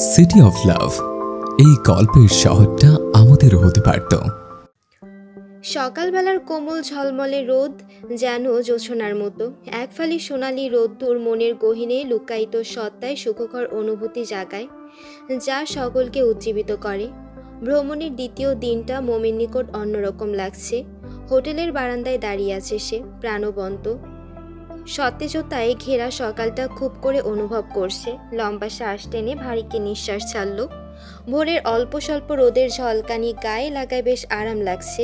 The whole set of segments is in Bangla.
সিটি অফ লাভ, এই গল্পের শহরটা আমাদেরও হতে পারত। সকালবেলার কোমল ঝলমলে রোদ যেন জোছনার মতো এক ফালি সোনালি রোদ্দুর মনের গহীনে লুকায়িত সত্তায় সুখকর অনুভূতি জাগায়, যা সকলকে উজ্জীবিত করে। ভ্রমণের দ্বিতীয় দিনটা মোমের নিকট অন্যরকম লাগছে। হোটেলের বারান্দায় দাঁড়িয়ে আছে সে, প্রাণবন্ত সতেজতায় ঘেরা সকালটা খুব করে অনুভব করছে। লম্বা শ্বাস টেনে ভারীকে নিঃশ্বাস ছাড়ল। ভোরের অল্প স্বল্প রোদের ঝলকানি গায়ে লাগায় বেশ আরাম লাগছে।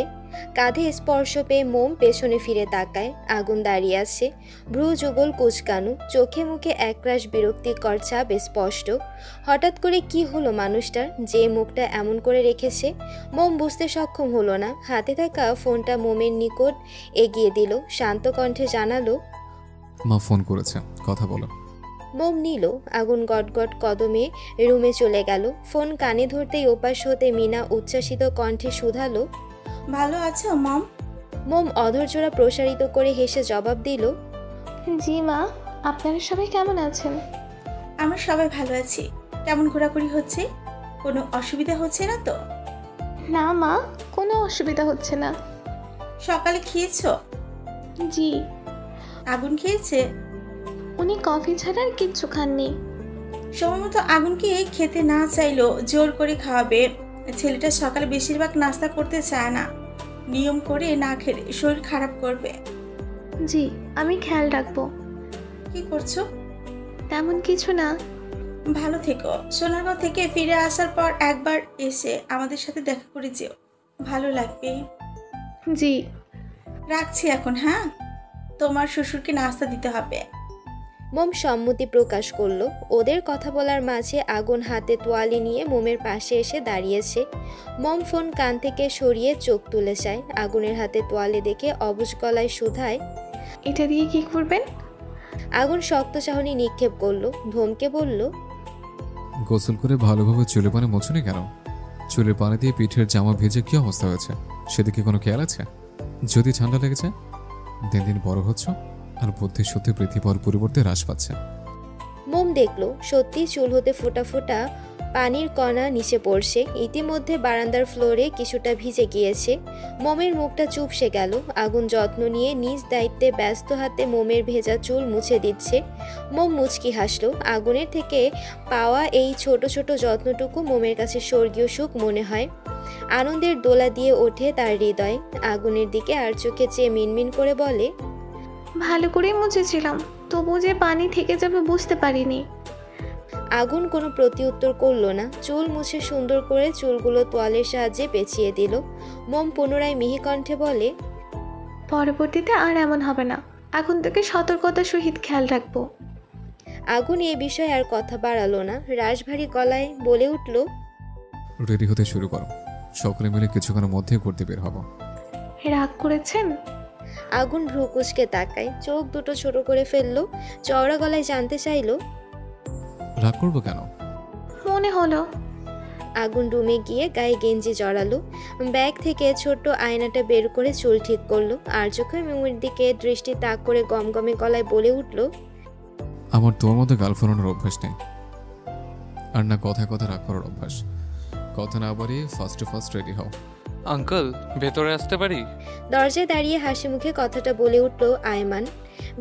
কাঁধে স্পর্শ পেয়ে মোম পেছনে ফিরে তাকায়। আগুন দাঁড়িয়ে আছে, ভ্রু যুগল কুচকানো, চোখে মুখে একরাশ বিরক্তিকর ছাপ স্পষ্ট। হঠাৎ করে কি হলো মানুষটার, যে মুখটা এমন করে রেখেছে? মোম বুঝতে সক্ষম হলো না। হাতে থাকা ফোনটা মোমের নিকট এগিয়ে দিল, শান্ত কণ্ঠে জানালো, মা ফোন করেছে, কথা বলো। মোম নিল। আগুন গটগট কদমে রুমে চলে গেল। ফোন কানে ধরতেই ওপাশ হতে মিনা উচ্ছ্বাসিত কণ্ঠে শুধালো, ভালো আছো মম? মোম অধৈর্যরা প্রসারিত করে হেসে জবাব দিল, জি মা, আপনারা সবাই কেমন আছেন? আমরা সবাই ভালো আছি। কেমন ঘোরাঘুরি হচ্ছে? কোনো অসুবিধা হচ্ছে না তো? না মা, কোনো অসুবিধা হচ্ছে না। সকালে খেয়েছো? জি। আগুন খেয়েছে? উনি কফি ছাড়া আর কিচ্ছু খাননি। সময়মতো আগুনকে খেতে না চাইলেও জোর করে খাওয়াবে। ছেলেটা সকালে বেশিরভাগ নাস্তা করতে চায় না। নিয়ম করে না খেলে শরীর খারাপ করবে। জি, আমি খেয়াল রাখবো। কি করছো? তেমন কিছু না। ভালো থেকো। সোনারগাঁও থেকে ফিরে আসার পর একবার এসে আমাদের সাথে দেখা করে যেও, ভালো লাগবে। জি। রাখছি এখন, হ্যাঁ? তোমার শ্বশুরকে নাস্তা দিতে হবে। মোম সম্মতি প্রকাশ করলো। ওদের কথা বলার মাঝে আগুন হাতে তোয়ালে নিয়ে মোমের পাশে এসে দাঁড়িয়েছে। মোম ফোন কান থেকে সরিয়ে চোখ তুলে চায়। আগুনের হাতে তোয়ালে দেখে অবুঝ গলায় শুধায়, এটা দিয়ে কি করবেন? আগুন শক্ত চাহনি নিক্ষেপ করলো, ধমকে বলল, গোসল করে ভালোভাবে চুলে পানি মোছনি কেন? চুলের পানি দিয়ে পিঠের জামা ভেজে কি অবস্থা হয়েছে সেদিকে কোনো খেয়াল আছে? যদি ঠান্ডা লেগেছে, দিন দিন বড় হচ্ছে আর বুদ্ধি সত্যি বৃদ্ধি পাওয়ার পরিবর্তে হ্রাস পাচ্ছে। মোম দেখলো সত্যি চুল হতে ফোঁটা ফোঁটা পানির কণা নিচে পড়ছে। ইতিমধ্যে বারান্দার ফ্লোরে কিছুটা ভিজে গিয়েছে। মোমের মুখটা চুপসে গেল। আগুন যত্ন নিয়ে নিজ দায়িত্বে ব্যস্ত হাতে মোমের ভেজা চুল মুছে দিচ্ছে। মোম মুচকি হাসলো। আগুনের থেকে পাওয়া এই ছোট ছোট যত্নটুকু মোমের কাছে স্বর্গীয় সুখ মনে হয়। আনন্দের দোলা দিয়ে ওঠে তার হৃদয়। আগুনের দিকে আর চোখে চেয়ে মিনমিন করে বলে, ভালো করেই মুছেছিলাম, তবু যে পানি থেকে যাবে বুঝতে পারিনি। আগুন কোনো প্রতিউত্তর করলো না। চুল মুছে সুন্দর করে চুলগুলো তোয়ালের সাহায্যে পেঁচিয়ে দিল। মোম পুনরায় মিহি কণ্ঠে বলে, পরবর্তীতে আর এমন হবে না। এখন থেকে সতর্কতার সহিত খেয়াল রাখবো। আগুন এ বিষয়ে আর কথা বাড়ালো না। রাশভারী গলায় বলে উঠল, রেডি হতে শুরু করো, সকলে মিলে কিছুক্ষণের মধ্যেই করতে বের হবো। রাগ করেছেন? আগুন ভ্রু কুঁচকে তাকায়, চোখ দুটো ছোট করে ফেললো। চওড়া গলায় জানতে চাইল, রাগ করবো কেন? মনে হলো। আগুন রুমে গিয়ে গায়ে গেঞ্জি জড়ালো। ব্যাগ থেকে ছোট্ট আয়নাটা বের করে চুল ঠিক করলো। আর চোখে মোমের দিকে দৃষ্টি তাক করে গমগমে গলায় বলে উঠল, আমার তোর মতো গাল ফোরানোর অভ্যাস নেই, আর না কথায় কথা রাগ করার অভ্যাস। কথা না বাড়িয়ে ফার্স্ট রেডি হও। আঙ্কেল, ভেতরে আসতে পারি? দরজায় দাঁড়িয়ে হাসি মুখে কথাটা বলে উঠল আয়মান।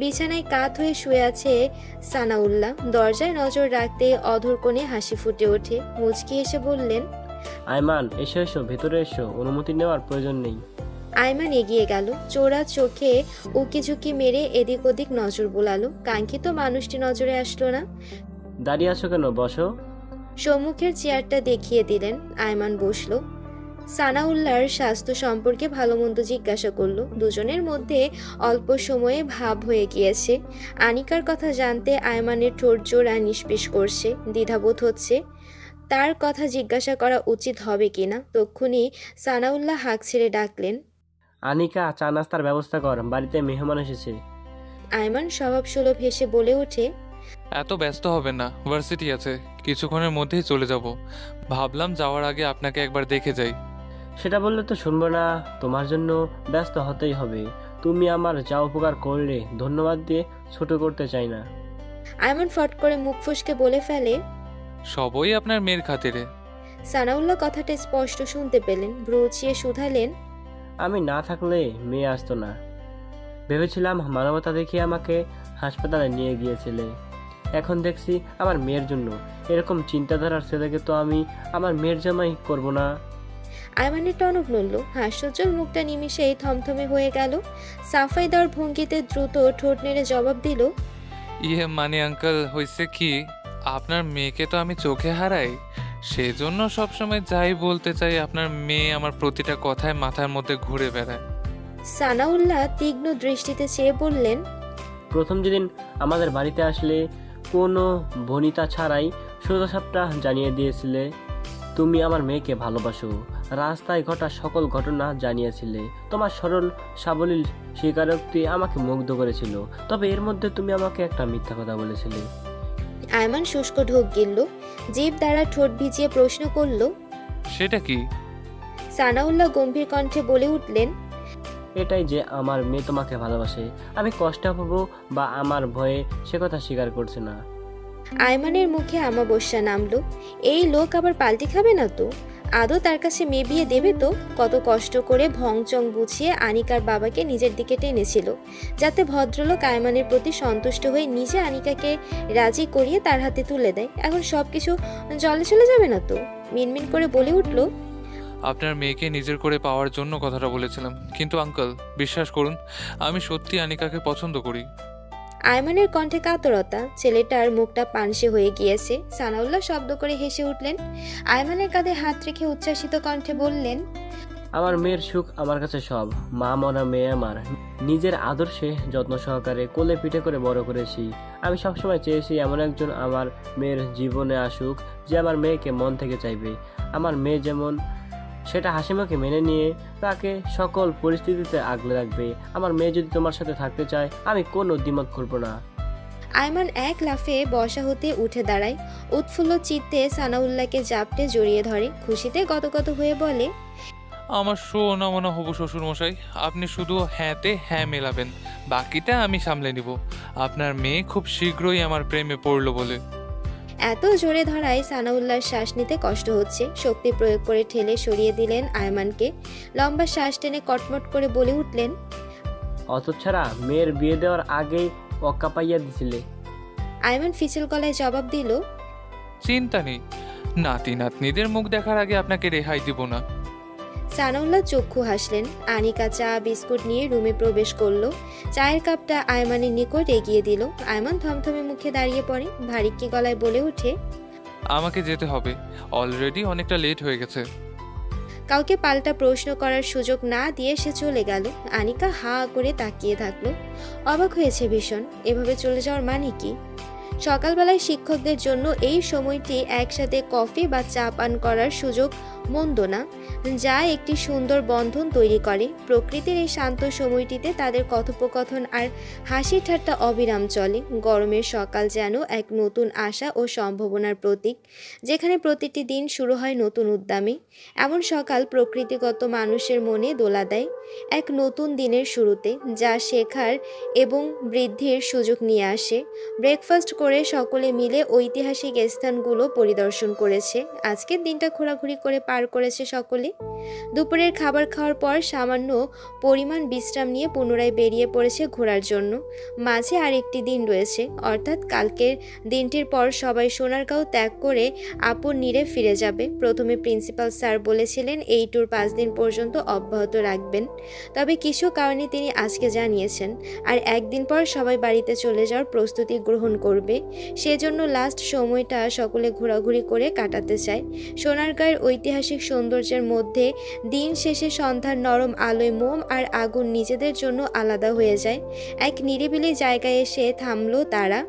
বিছানায় কাত হয়ে শুয়ে আছে সানাউল্লাহ। দরজায় নজর রাখতে অধর কোণে হাসি ফুটে ওঠে। মুচকি এসে বললেন, আয়মান, এসো এসো, ভেতরে এসো, অনুমতি নেওয়ার প্রয়োজন নেই। আয়মান এগিয়ে গেল। চোরা চোখে উকিঝুঁকি মেরে এদিক ওদিক নজর বোলালো। কাঙ্ক্ষিত মানুষটি নজরে আসলো না। দাঁড়িয়ে আছো কেন? বসো। সম্মুখের চেয়ারটা দেখিয়ে দিলেন। আয়মান বসলো। সানাউল্লাহর স্বাস্থ্য সম্পর্কে ভালো মন্দ জিজ্ঞাসা করলো। দুজনের মধ্যে অল্প সময়ে ভাব হয়ে গিয়েছে। আনিকার কথা জানতে আয়মানের ঠোঁট জোড়া নিষ্পিস করছে। দ্বিধাবোধ হচ্ছে তার কথা জিজ্ঞাসা করা উচিত হবে কিনা। তক্ষুনি সানাউল্লাহ হাঁক ছেড়ে ডাকলেন, আনিকা, চা নাস্তার ব্যবস্থা কর, বাড়িতে মেহমান এসেছে। আয়মান স্বভাবসুলভ হেসে বলে ওঠে, এত ব্যস্ত হবেন না, ভার্সিটি আছে, কিছুক্ষণের মধ্যেই চলে যাব। ভাবলাম যাওয়ার আগে আপনাকে একবার দেখে যাই। সেটা বললে তো শুনবো না। তোমার জন্য ব্যস্ত হতেই হবে। তুমি আমার যা উপকার করলে ধন্যবাদ দিয়ে ছোট করতে চাই না। আয়মান ফট করে মুখ ফসকে বলে ফেলে, সবই আপনার মেয়ের খাতিরে। সানাউল্লাহ কথাটা স্পষ্ট শুনতে পেলেন, ভ্রু উঁচিয়ে শুধালেন, আমি না থাকলে মেয়ে আসতো না। ভেবেছিলাম মানবতা দেখিয়ে আমাকে হাসপাতালে নিয়ে গিয়েছিলে, এখন দেখছি আমার মেয়ের জন্য। এরকম চিন্তাধারার ছেলেকে তো আমি আমার মেয়ের জামাই করব না। আয়মানের টনক নড়ল, হাস্যোজ্জ্বল মুখটা নিমিষেই থমথমে হয়ে গেল। সাফাই দেওয়ার ভঙ্গিতে দ্রুত ঠোঁট নেড়ে জবাব দিল, মানে আঙ্কেল, হয়েছে কি, আপনার মেয়েকে তো আমি চোখে হারাই, সেজন্য সবসময় যাই বলতে চাই আপনার মেয়ে আমার প্রতিটা কথায় মাথার মধ্যে ঘুরে বেড়ায়। সানাউল্লাহ তীক্ষ্ণ দৃষ্টিতে চেয়ে বললেন, প্রথম যেদিন আমাদের বাড়িতে আসলে কোনো বনিতা ছাড়াই সোজাসাপটা জানিয়ে দিয়েছিলে তুমি আমার মেয়েকে ভালোবাসো। রাস্তায় ঘটা সকল ঘটনা জানিয়েছিলে। তোমার সরল সাবলীল স্বীকারোক্তি আমাকে মুগ্ধ করেছিল। তবে এর মধ্যে তুমি আমাকে একটা মিথ্যা কথা বলেছিলে। আয়মান শুষ্ক ঢোক গিলল, জিভ দ্বারা ঠোঁট ভিজিয়ে প্রশ্ন করল। সেটা কি? সানাউল্লাহ গম্ভীর কণ্ঠে বলে উঠলেন, এটাই যে আমার মেয়ে তোমাকে ভালোবাসে। আমি কষ্ট পাবো বা আমার ভয়ে সে কথা স্বীকার করছে না। আয়মানের মুখে আমাবস্যা নামলো। এই লোক আবার পাল্টি খাবে না তো? আদৌ তার কাছে মেয়ে বিয়ে দেবে তো? কত কষ্ট করে ভংচং বুঝিয়ে আনিকার বাবাকে নিজের দিকে টেনেছিল, যাতে ভদ্রলোক আয়মানের প্রতি সন্তুষ্ট হয়ে নিজে আনিকাকে রাজি করিয়ে তার হাতে তুলে দেয়। এখন সবকিছু জলে চলে যাবে না তো? মিনমিন করে বলে উঠল, আপনার মেয়েকে নিজের করে পাওয়ার জন্য কথাটা বলেছিলাম, কিন্তু আঙ্কেল বিশ্বাস করুন, আমি সত্যি আনিকাকে পছন্দ করি। আয়মানের কণ্ঠে কাতরতা, ছেলেটার মুখটা পানসে হয়ে গিয়েছে। সানাউল্লাহ শব্দ করে হেসে উঠলেন, আয়মানের কাঁধে হাত রেখে উচ্ছ্বাসিত কণ্ঠে বললেন, আমার মেয়ের সুখ আমার কাছে সব। মা মরা মেয়ে আমার, নিজের আদর্শে যত্ন সহকারে কোলে পিঠে করে বড় করেছি। আমি সবসময় চেয়েছি এমন একজন আমার মেয়ের জীবনে আসুক যে আমার মেয়েকে মন থেকে চাইবে। আমার মেয়ে যেমন, সেটা হাসিমাকে মেনে নিয়ে তাকে সকল পরিস্থিতিতে আগলে রাখবে। আমার মেয়ে যদি তোমার সাথে থাকতে চায়, আমি কোনো দ্বিমত করব না। আয়মান এক লাফে বসা হতে উঠে দাঁড়ায়, উৎফুল্ল চিত্তে সানাউল্লাহকে জাপটে জড়িয়ে ধরে, খুশিতে গদগদ হয়ে বলে, আমার সোনা মনে হবু শ্বশুর মশাই, আপনি শুধু হ্যাঁতে হ্যাঁ মেলাবেন, বাকিটা আমি সামলে নিব। আপনার মেয়ে খুব শীঘ্রই আমার প্রেমে পড়লো বলে। এত জোরে ধরায় সানাউল্লাহর শ্বাস নিতে কষ্ট হচ্ছে। শক্তি প্রয়োগ করে ঠেলে সরিয়ে দিলেন আয়মানকে। লম্বা শ্বাস টেনে কটমট করে বলে উঠলেন, অত ছাড়া মেয়ের বিয়ে দেওয়ার আগেই অক্কা পাইয়া দিছিলে। আয়মান ফিচেল গলায় জবাব দিল, চিন্তা নেই, নাতি নাতনিদের মুখ দেখার আগে আপনাকে রেহাই দিব না। সানাউল্লাহ চক্ষু হাসলেন। আনিকা চা বিস্কুট নিয়ে রুমে প্রবেশ করলো। চায়ের কাপটা আয়মানের নিকট এগিয়ে দিল। আয়মান থমথমে মুখে দাঁড়িয়ে পড়ে, ভারিক্কি গলায় বলে ওঠে, আমাকে যেতে হবে, অলরেডি অনেকটা লেট হয়ে গেছে। কাউকে পাল্টা প্রশ্ন করার সুযোগ না দিয়ে সে চলে গেল। আনিকা হা করে তাকিয়ে থাকলো, অবাক হয়েছে ভীষণ। এভাবে চলে যাওয়ার মানে কি? সকালবেলায় শিক্ষকদের জন্য এই সময়টি একসাথে কফি বা চা পান করার সুযোগ মন্দ না, যা একটি সুন্দর বন্ধন তৈরি করে। প্রকৃতির এই শান্ত সময়টিতে তাদের কথোপকথন আর হাসি ঠাট্টা অবিরাম চলে। গরমের সকাল যেন এক নতুন আশা ও সম্ভাবনার প্রতীক, যেখানে প্রতিটি দিন শুরু হয় নতুন উদ্যমে। এমন সকাল প্রকৃতিগত মানুষের মনে দোলা দেয় এক নতুন দিনের শুরুতে, যা শেখার এবং বৃদ্ধির সুযোগ নিয়ে আসে। ব্রেকফাস্ট করে সকলে মিলে ঐতিহাসিক স্থানগুলো পরিদর্শন করেছে। আজকের দিনটা ঘোরাঘুরি করে পার করেছে সকলে। দুপুরের খাবার খাওয়ার পর সামান্য পরিমাণ বিশ্রাম নিয়ে পুনরায় বেরিয়ে পড়েছে ঘোরার জন্য। মাঝে আরেকটি দিন রয়েছে, অর্থাৎ কালকের দিনটির পর সবাই সোনারগাঁও ত্যাগ করে আপন নিরে ফিরে যাবে। প্রথমে প্রিন্সিপাল স্যার বলেছিলেন এই ট্যুর 5 দিন পর্যন্ত অব্যাহত রাখবেন, তবে কিছু কারণে তিনি আজকে জানিয়েছেন আর একদিন পর সবাই বাড়িতে চলে যাওয়ার প্রস্তুতি গ্রহণ করবে। সেজন্য লাস্ট সময়টা সকলে ঘোরাঘুরি করে কাটাতে চায়। সোনারগাঁয়ের ঐতিহাসিক সৌন্দর্যের মধ্যে দিন শেষে সন্ধ্যার নরম আলোয় মোম আর আগুন নিজেদের জন্য আলাদা হয়ে যায়। এক নিরিবিলি জায়গায় এসে থামলো তারা।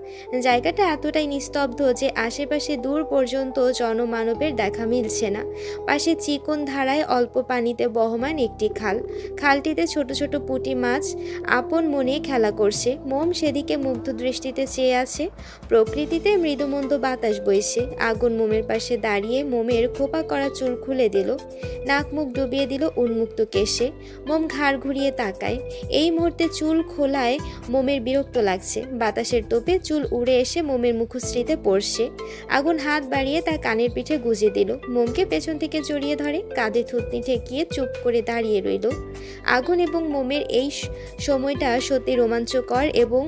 জায়গাটা এতটাই নিস্তব্ধ যে আশেপাশে দূর পর্যন্ত জনমানবের দেখা মিলছে না। পাশে চিকন ধারায় অল্প পানিতে বহমান একটি খাল। খালটিতে ছোট ছোট পুঁটি মাছ আপন মনে খেলা করছে। মোম সেদিকে মুগ্ধ দৃষ্টিতে চেয়ে আছে। প্রকৃতিতে মৃদুমন্দ বাতাস বইছে। আগুন মোমের পাশে দাঁড়িয়ে মোমের খোপা করা চুল খুলে দিল, নাক মুখ ডুবিয়ে দিল উন্মুক্ত কেশে। মোম ঘাড় ঘুরিয়ে তাকায়। এই মুহূর্তে চুল খোলায় মোমের বিরক্ত লাগছে। বাতাসের তোপে চুল উড়ে এসে মোমের মুখশ্রীতে পড়ছে। আগুন হাত বাড়িয়ে তার কানের পিঠে গুজে দিল, মোমকে পেছন থেকে জড়িয়ে ধরে, কাঁধে থুতনি ঠেকিয়ে চুপ করে দাঁড়িয়ে রইল। আগুন এবং মোমের এই সময়টা সত্যি রোমাঞ্চকর এবং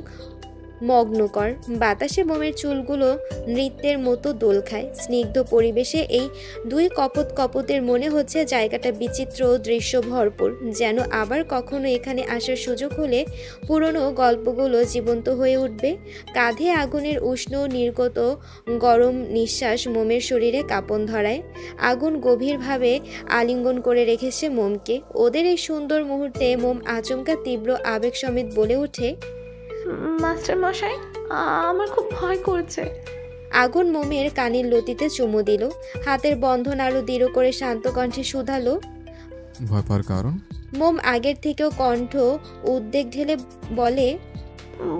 মগ্নকর। বাতাসে মোমের চুলগুলো নৃত্যের মতো দোল খায়। স্নিগ্ধ পরিবেশে এই দুই কপোতের মনে হচ্ছে জায়গাটা বিচিত্র দৃশ্য ভরপুর, যেন আবার কখনো এখানে আসার সুযোগ হলে পুরনো গল্পগুলো জীবন্ত হয়ে উঠবে। কাঁধে আগুনের উষ্ণ নির্গত গরম নিঃশ্বাস মোমের শরীরে কাঁপন ধরায়। আগুন গভীরভাবে আলিঙ্গন করে রেখেছে মোমকে। ওদের এই সুন্দর মুহূর্তে মোম আচমকা তীব্র আবেগ সমেত বলে ওঠে, মাস্টার মশাই, আমার খুব ভয় করছে। আগুন মোমের কানের লতিতে চুমু দিল, হাতের বন্ধন আরো দৃঢ় করে শান্ত কণ্ঠে শুধালো। ভয় পাওয়ার কারণ? মোম আগের থেকেও কণ্ঠ উদ্বেগ ঢেলে বলে,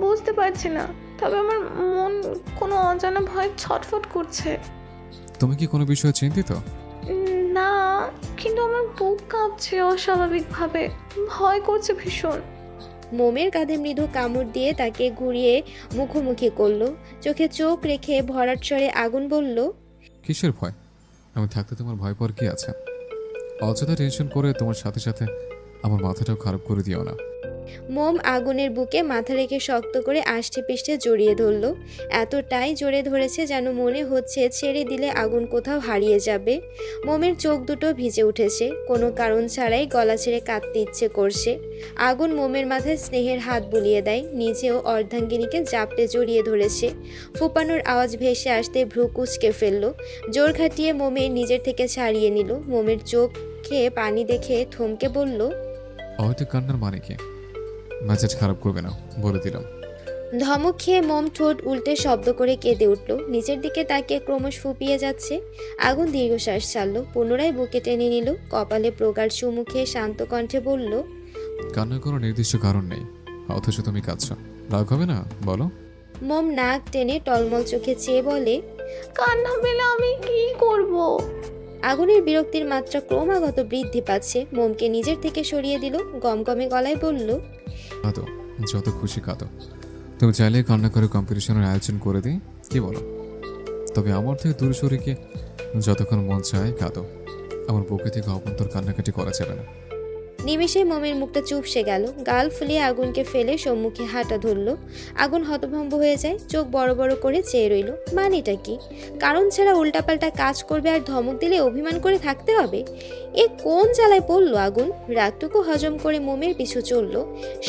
বুঝতে পারছি না, তবে আমার মন কোনো অজানা ভয় ছটফট করছে। তুমি কি কোনো বিষয়ে চিন্তিত? না, কিন্তু আমার বুক কাঁপছে অস্বাভাবিকভাবে, ভয় করছে ভীষণ। মোমের কাঁধে মৃদু কামড় দিয়ে তাকে ঘুরিয়ে মুখোমুখি করলো। চোখে চোখ রেখে ভরাট স্বরে আগুন বলল, কিসের ভয়? আমি থাকতে তোমার ভয় পাওয়ার কি আছে? অযথা টেনশন করে তোমার সাথে সাথে আমার মাথাটাও খারাপ করে দিও না। মোম আগুনের বুকে মাথা রেখে শক্ত করে আষ্টে পিষ্টে জড়িয়ে ধরল। এতটাই জোরে ধরেছে যেন মনে হচ্ছে ছেড়ে দিলে আগুন কোথাও হারিয়ে যাবে। মোমের চোখ দুটো ভিজে উঠেছে, কোনো কারণ ছাড়াই গলা ছেড়ে কাঁদতে ইচ্ছে করছে। আগুন মোমের মাথায় স্নেহের হাত বুলিয়ে দেয়, নিজেও অর্ধাঙ্গিনীকে জাপটে জড়িয়ে ধরেছে। ফুপানোর আওয়াজ ভেসে আসতে ভ্রু কুঁচকে ফেলল। জোর খাটিয়ে মোমের নিজের থেকে ছাড়িয়ে নিল। মোমের চোখে পানি দেখে থমকে বলল, হয়তো কান্নার মানে কি? মেজাজ খারাপ করবে না, বলে দিলাম। ধমক খেয়ে মোম ঠোঁট উল্টে শব্দ করে কেঁদে উঠল। নিচের দিকে তাকিয়ে ক্রমশ ফুপিয়ে যাচ্ছে। আগুন দীর্ঘশ্বাস ছাড়ল, পুনরায় বুকে টেনে নিল, কপালে প্রগাঢ় চুমু খেয়ে শান্ত কণ্ঠে বলল, কান্নার কোনো নির্দিষ্ট কারণ নেই, অথচ তুমি কাঁদছ, রাগ হবে না বলো? মোম নাক টেনে টলমল চোখে চেয়ে বলে, কান্না পেলে আমি কি করব? আগুনের বিরক্তির মাত্রা ক্রমাগত বৃদ্ধি পাচ্ছে। মোমকে নিজের থেকে সরিয়ে দিল, গমগমে গলায় বলল, কাঁদো, যত খুশি কাঁদো। তুমি চাইলে কান্না করে কম্পিটিশনের আয়োজন করে দিই, কি বলো? তবে আমার থেকে দূরে সরে গিয়ে যতক্ষণ মন চায় কাঁদো, আমার বুকে থেকে অভ্যন্তর কান্নাকাটি করা যাবে না। নিমেষে মোমের মুখটা চুপসে গেল। গাল ফুলিয়ে আগুনকে ফেলে সম্মুখে হাঁটা ধরল। আগুন হতভম্ব হয়ে যায়, চোখ বড় বড় করে চেয়ে রইল। মানেটা কি? কারণ ছাড়া উল্টাপাল্টা কাজ করবে আর ধমক দিলে অভিমান করে থাকতে হবে? এ কোন জ্বালায় পড়ল আগুন? রাগটুকু হজম করে মোমের পিছু চলল।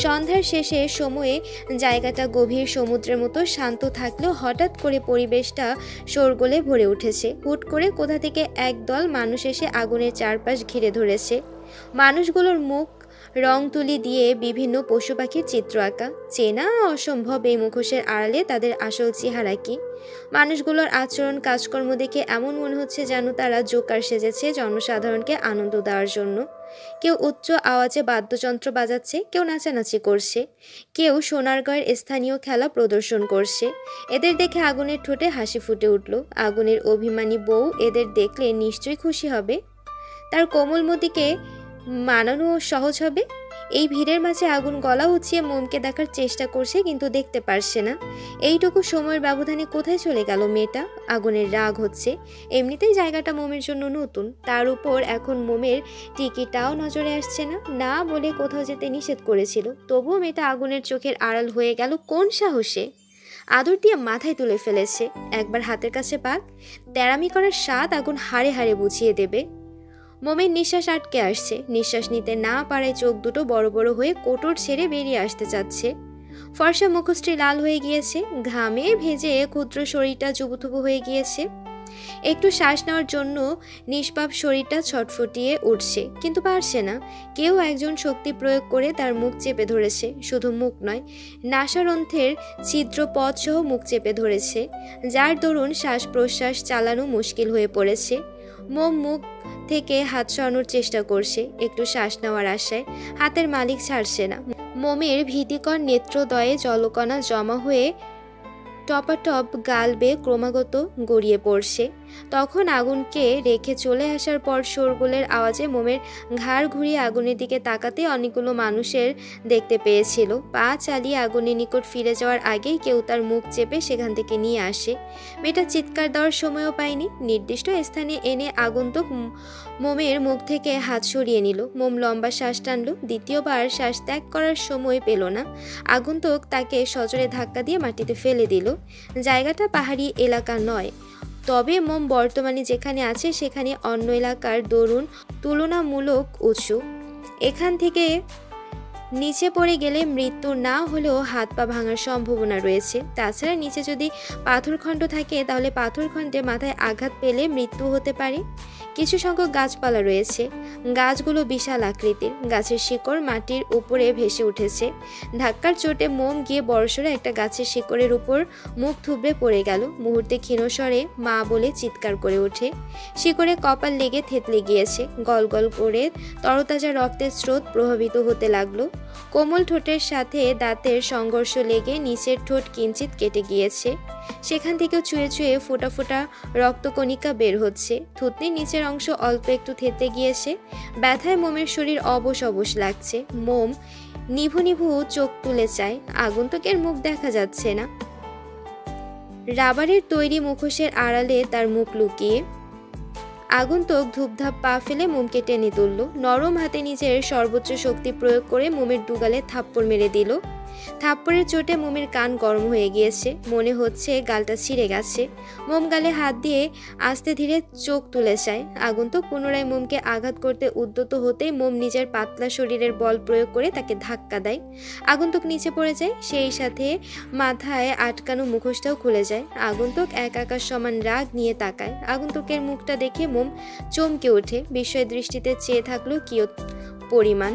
সন্ধ্যার শেষে সময়ে জায়গাটা গভীর সমুদ্রের মতো শান্ত থাকলেও হঠাৎ করে পরিবেশটা শোরগোলে ভরে উঠেছে। হুট করে কোথা থেকে একদল মানুষ এসে আগুনের চারপাশ ঘিরে ধরেছে। মানুষগুলোর মুখ রং তুলি দিয়ে বিভিন্ন পশু পাখির চিত্র আঁকা। চেনা অসম্ভব এই মুখোশের আড়ালে তাদের আসল চেহারা কি? মানুষগুলোর আচরণ কাজকর্ম দেখে এমন মনে হচ্ছে যেন তারা জোকার সেজেছে জনসাধারণকে আনন্দ দেওয়ার জন্য। কেউ উচ্চ আওয়াজে বাদ্যযন্ত্র বাজাচ্ছে, কেউ নাচানাচি করছে, কেউ সোনারগাঁয়ের স্থানীয় খেলা প্রদর্শন করছে। এদের দেখে আগুনের ঠোঁটে হাসি ফুটে উঠল। আগুনের অভিমানী বউ এদের দেখলে নিশ্চয়ই খুশি হবে, তার কোমলমতিকে মানানো সহজ হবে। এই ভিড়ের মাঝে আগুন গলা উঁচিয়ে মোমকে দেখার চেষ্টা করছে, কিন্তু দেখতে পারছে না। এইটুকু সময়ের ব্যবধানে কোথায় চলে গেল মেয়েটা? আগুনের রাগ হচ্ছে। এমনিতেই জায়গাটা মোমের জন্য নতুন, তার উপর এখন মোমের টিকিটাও নজরে আসছে না। না বলে কোথাও যেতে নিষেধ করেছিল, তবুও মেয়েটা আগুনের চোখের আড়াল হয়ে গেল কোন সাহসে? আদর দিয়ে মাথায় তুলে ফেলেছে। একবার হাতের কাছে পাক, তেরামি করার স্বাদ আগুন হাড়ে হাড়ে বুঝিয়ে দেবে। মোমের নিঃশ্বাস আটকে আসছে। নিঃশ্বাস নিতে না পারায় চোখ দুটো বড় বড় হয়ে কোটর ছেড়ে বেরিয়ে আসতে চাচ্ছে। ফর্সা মুখশ্রী লাল হয়ে গিয়েছে, ঘামে ভেজে ক্ষুদ্র শরীরটা জুবুথুবু হয়ে গিয়েছে। একটু শ্বাস নেওয়ার জন্য নিষ্পাপ শরীরটা ছটফটিয়ে উঠছে, কিন্তু পারছে না। কেউ একজন শক্তি প্রয়োগ করে তার মুখ চেপে ধরেছে। শুধু মুখ নয়, নাসারন্ধ্রের ছিদ্র পথ সহ মুখ চেপে ধরেছে, যার দরুন শ্বাস প্রশ্বাস চালানো মুশকিল হয়ে পড়েছে। মোম মুখ থেকে হাত সরানোর চেষ্টা করছে, একটু শ্বাস নেওয়ার আশায়। হাতের মালিক ছাড়ছে না। মোমের ভীতিকর নেত্রদয়ে জলকণা জমা হয়ে টপাটপ গাল বেয়ে ক্রমাগত গড়িয়ে পড়ছে। তখন আগুনকে রেখে চলে আসার পর শোরগোলের আওয়াজে মোমের ঘাড় ঘুরিয়ে আগুনের দিকে তাকাতে অনেকগুলো মানুষের দেখতে পেয়েছিল। পা চালিয়ে আগুনের নিকট ফিরে যাওয়ার আগেই কেউ তার মুখ চেপে সেখান থেকে নিয়ে আসে। মেয়েটা চিৎকার দেওয়ার সময়ও পায়নি। নির্দিষ্ট স্থানে এনে আগন্তুক মোমের মুখ থেকে হাত সরিয়ে নিল। মোম লম্বা শ্বাস টানল। দ্বিতীয়বার শ্বাস ত্যাগ করার সময় পেল না। আগন্তুক তাকে সজোরে ধাক্কা দিয়ে মাটিতে ফেলে দিল। জায়গাটা পাহাড়ি এলাকা নয়, তবে মোম বর্তমানে যেখানে আছে সেখানে অন্য এলাকার দরুন তুলনামূলক উঁচু। এখান থেকে নিচে পড়ে গেলে মৃত্যু না হলেও হাত পা ভাঙার সম্ভাবনা রয়েছে। তাছাড়া নিচে যদি পাথরখণ্ড থাকে তাহলে পাথরখণ্ডে মাথায় আঘাত পেলে মৃত্যু হতে পারে। কিছু সংখ্যক গাছপালা রয়েছে। গাছগুলো বিশাল আকৃতির। গাছের শিকড় মাটির উপরে ভেসে উঠেছে। ধাক্কার চোটে মোম গিয়ে বড়সড় একটা গাছের শিকড়ের উপর মুখ থুবড়ে পড়ে গেল। মুহূর্তে ক্ষীণস্বরে মা বলে চিৎকার করে ওঠে। শিকড়ে কপাল লেগে থেতলে গিয়েছে। গল গল করে তরতাজা রক্তের স্রোত প্রভাবিত হতে লাগলো। কোমল ঠোঁটের সাথে দাঁতের সংঘর্ষ লেগে নিচের ঠোঁট কিঞ্চিত কেটে গিয়েছে। সেখান থেকেও ছুঁয়ে ছুঁয়ে ফোঁটা ফোঁটা রক্তকণিকা বের হচ্ছে। থুতনির নিচের অংশ অল্প একটু থেতে গিয়েছে। ব্যথায় মোমের শরীর অবশ অবশ লাগছে। মোম নিভু নিভু চোখ তুলে চায়। আগন্তুকের মুখ দেখা যাচ্ছে না। রাবারের তৈরি মুখোশের আড়ালে তার মুখ লুকিয়ে। আগন্তুক ধূপধাপ পা ফেলে মোমকে টেনে তুলল। নরম হাতে নিজের সর্বোচ্চ শক্তি প্রয়োগ করে মোমের দুগালে থাপ্পড় মেরে দিল। থাপ্পড়ের চোটে মোমের কান গরম হয়ে গিয়েছে। মনে হচ্ছে গালটা ছিঁড়ে গেছে। মোম গালে হাত দিয়ে আস্তে ধীরে চোখ তুলে চায়। আগন্তুক পুনরায় মোমকে আঘাত করতে উদ্যত হতেই মোম নিজের পাতলা শরীরের বল প্রয়োগ করে তাকে ধাক্কা দেয়। আগন্তুক নিচে পড়ে যায়। সেই সাথে মাথায় আটকানো মুখোশটাও খুলে যায়। আগন্তুক এক আকাশ সমান রাগ নিয়ে তাকায়। আগন্তুকের মুখটা দেখে মোম চমকে ওঠে। বিস্ময় দৃষ্টিতে চেয়ে থাকলো কিয়ৎ পরিমাণ।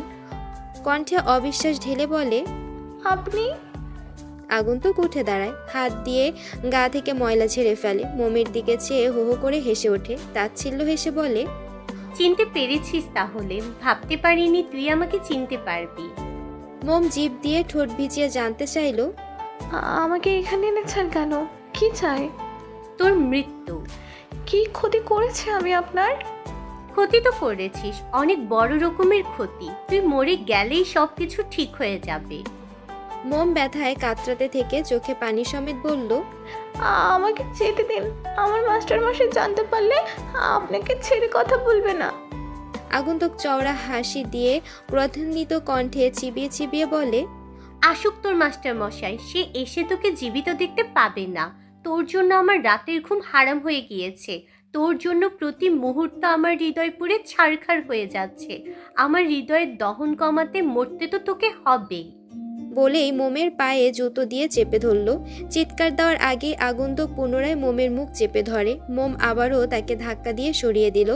কণ্ঠে অবিশ্বাস ঢেলে বলে, আপনি? আগন্তুক উঠে দাঁড়ায়। হাত দিয়ে গা থেকে ময়লা ঝেড়ে ফেলে। মোমের দিকে চেয়ে হো হো করে হেসে ওঠে। তাচ্ছিল্য হেসে বলে, চিনতে পেরেছিস তাহলে? ভাবতে পারিনি তুই আমাকে চিনতে পারবি। মোম জিভ দিয়ে ঠোঁট ভিজিয়ে জানতে চাইল, আমাকে এখানে এনেছেন কেন? কি চাই? তোর মৃত্যু। কি ক্ষতি করেছে আমি আপনার? ক্ষতি তো করেছিস, অনেক বড় রকমের ক্ষতি। তুই মরে গেলেই সবকিছু ঠিক হয়ে যাবে। মোম ব্যথায় কাতরাতে থেকে চোখে পানি সমেত বলল, আমাকে যেতে দিন। আমার মাস্টারমশাই জানতে পারলে আপনাকে ছেড়ে কথা বলবে না। আগন্তুক চওড়া হাসি দিয়ে ক্রোধান্বিত কণ্ঠে চিবিয়ে চিবিয়ে বলে, আসুক তোর মাস্টার মশাই, সে এসে তোকে জীবিত দেখতে পাবে না। তোর জন্য আমার রাতের ঘুম হারাম হয়ে গিয়েছে। তোর জন্য প্রতি মুহূর্ত আমার হৃদয় পুড়ে ছারখার হয়ে যাচ্ছে। আমার হৃদয়ের দহন কমাতে মরতে তো তোকে হবেই। বলেই মোমের পায়ে জুতো দিয়ে চেপে ধরল। চিৎকার দেওয়ার আগে আগন্তুক পুনরায় মোমের মুখ চেপে ধরে। মোম আবারও তাকে ধাক্কা দিয়ে সরিয়ে দিল।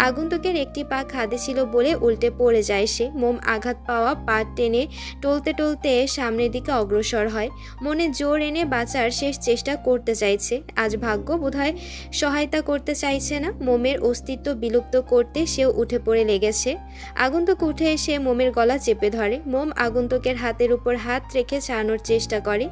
আগন্তুকের একটি পা খাদে ছিল বলে উল্টে পড়ে যায় সে। মোম আঘাত পাওয়া পা টেনে টলতে টলতে সামনের দিকে অগ্রসর হয়। মনে জোর এনে বাঁচার শেষ চেষ্টা করতে চাইছে। আজ ভাগ্য বোধহয় সহায়তা করতে চাইছে না। মোমের অস্তিত্ব বিলুপ্ত করতে সেও উঠে পড়ে লেগেছে। আগন্তুক উঠে এসে মোমের গলা চেপে ধরে। মোম আগন্তুকের হাতের উপর হাত রেখে ছাড়ানোর চেষ্টা করে,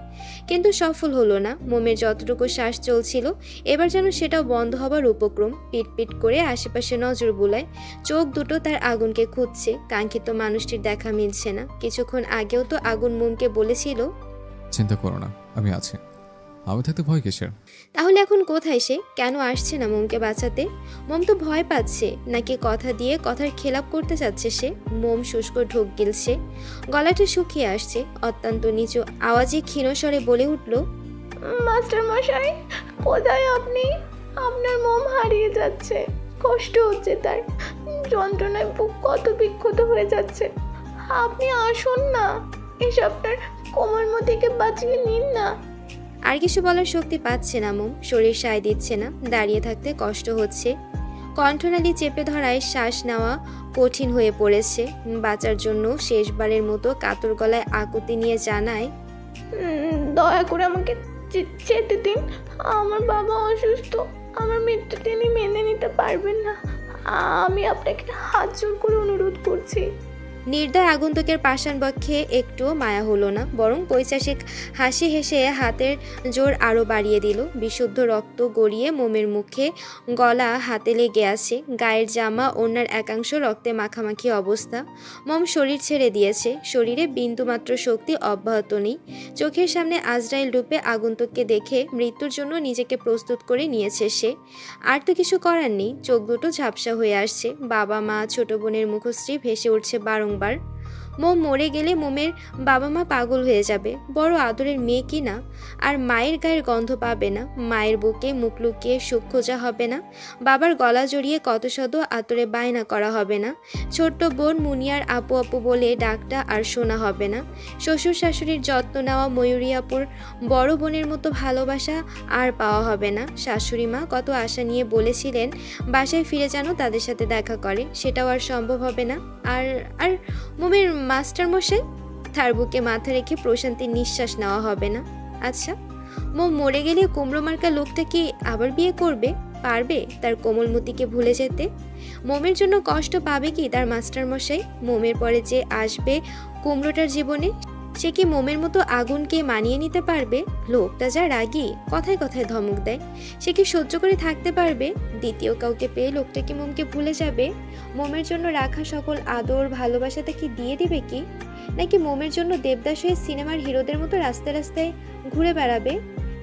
কিন্তু সফল হলো না। মোমের যতটুকু শ্বাস চলছিল এবার যেন সেটাও বন্ধ হবার উপক্রম। পিটপিট করে আশেপাশে নজর বুলায়। চোখ দুটো তার আগুনকে খুঁজছে। কাঙ্ক্ষিত মানুষটির দেখা মিলছে না। কিছুক্ষণ আগেও তো আগুন মোমকে বলেছিল, চিন্তা করো না, আমি আছি। আমি থাকতে ভয় কিসের? তাহলে এখন কোথায় সে? কেন আসছে না মোমকে বাঁচাতে? মোম তো ভয় পাচ্ছে, নাকি কথা দিয়ে কথার খেলাপ করতে চাচ্ছে সে? মোম শুষ্ক ঢোক গিলছে। গলাটা শুকিয়ে আসছে। অত্যন্ত নিচু আওয়াজে ক্ষীণস্বরে বলে উঠল, মাস্টারমশাই, কোথায় আপনি? আপনার মোম হারিয়ে যাচ্ছে। কষ্ট হচ্ছে তার। যন্ত্রণায় বুক কত বিক্ষত হয়ে যাচ্ছে। আপনি আসুন না, এসে আপনার কোমর থেকে বাঁচিয়ে নিন না। আর কিছু বলার শক্তি পাচ্ছে না মোম। শরীর সায় দিচ্ছে না। দাঁড়িয়ে থাকতে কষ্ট হচ্ছে। কণ্ঠনালী চেপে ধরায় শ্বাস নেওয়া কঠিন হয়ে পড়েছে। বাঁচার জন্য শেষবারের মতো কাতর গলায় আকুতি নিয়ে জানায়, দয়া করে আমাকে যেতে দিন। আমার বাবা অসুস্থ। আমার মৃত্যু তিনি মেনে নিতে পারবেন না। আমি আপনাকে হাত জোর করে অনুরোধ করছি। নির্দয় আগন্তুকের পাষাণ বক্ষে একটুও মায়া হলো না, বরং পৈশাচিক হাসি হেসে হাতের জোর আরও বাড়িয়ে দিল। বিশুদ্ধ রক্ত গড়িয়ে মোমের মুখে গলা হাতে লেগে আছে, গায়ের জামা ওড়নার একাংশ রক্তে মাখামাখি অবস্থা। মম শরীর ছেড়ে দিয়েছে, শরীরে বিন্দুমাত্র শক্তি অব্যাহত নেই। চোখের সামনে আজরাইল রূপে আগন্তুককে দেখে মৃত্যুর জন্য নিজেকে প্রস্তুত করে নিয়েছে সে। আর তো কিছু করার নেই। চোখ দুটো ঝাপসা হয়ে আসছে, বাবা মা ছোট বোনের মুখশ্রী ভেসে উঠছে বারংবার। মোম মরে গেলে মোমের বাবা মা পাগল হয়ে যাবে, বড় আদরের মেয়ে কি না, আর মায়ের গায়ের গন্ধ পাবে না, মায়ের বুকে মুখ লুকিয়ে সুখ খোঁজা হবে না, বাবার গলা জড়িয়ে কত শত আতরে বায়না করা হবে না, ছোট্ট বোন মুনিয়ার আপু আপু বলে ডাকটা আর শোনা হবে না, শ্বশুর শাশুড়ির যত্ন নেওয়া ময়ূরী আপুর বড় বোনের মতো ভালোবাসা আর পাওয়া হবে না। শাশুড়ি মা কত আশা নিয়ে বলেছিলেন বাসায় ফিরে যেন তাদের সাথে দেখা করে, সেটাও আর সম্ভব হবে না। আর আর মোমের মাস্টারমশাই, তার বুকে মাথা রেখে প্রশান্তির নিঃশ্বাস নেওয়া হবে না। আচ্ছা, মোম মরে গেলে কুমড়ো মার্কা লোকটা কি আবার বিয়ে করবে? পারবে তার কোমলমতিকে ভুলে যেতে? মোমের জন্য কষ্ট পাবে কি তার মাস্টারমশাই? মোমের পরে যে আসবে কুমড়োটার জীবনে, সে কি মোমের মতো আগুনকে মানিয়ে নিতে পারবে? লোকটা যা রাগী, কথায় কথায় ধমক দেয়, সে কি সহ্য করে থাকতে পারবে? দ্বিতীয় কাউকে পেয়ে লোকটা কি মোমকে ভুলে যাবে? মোমের জন্য রাখা সকল আদর ভালোবাসাটা কি দিয়ে দিবে কি? নাকি মোমের জন্য দেবদাস হয়ে সিনেমার হিরোদের মতো রাস্তায় রাস্তায় ঘুরে বেড়াবে?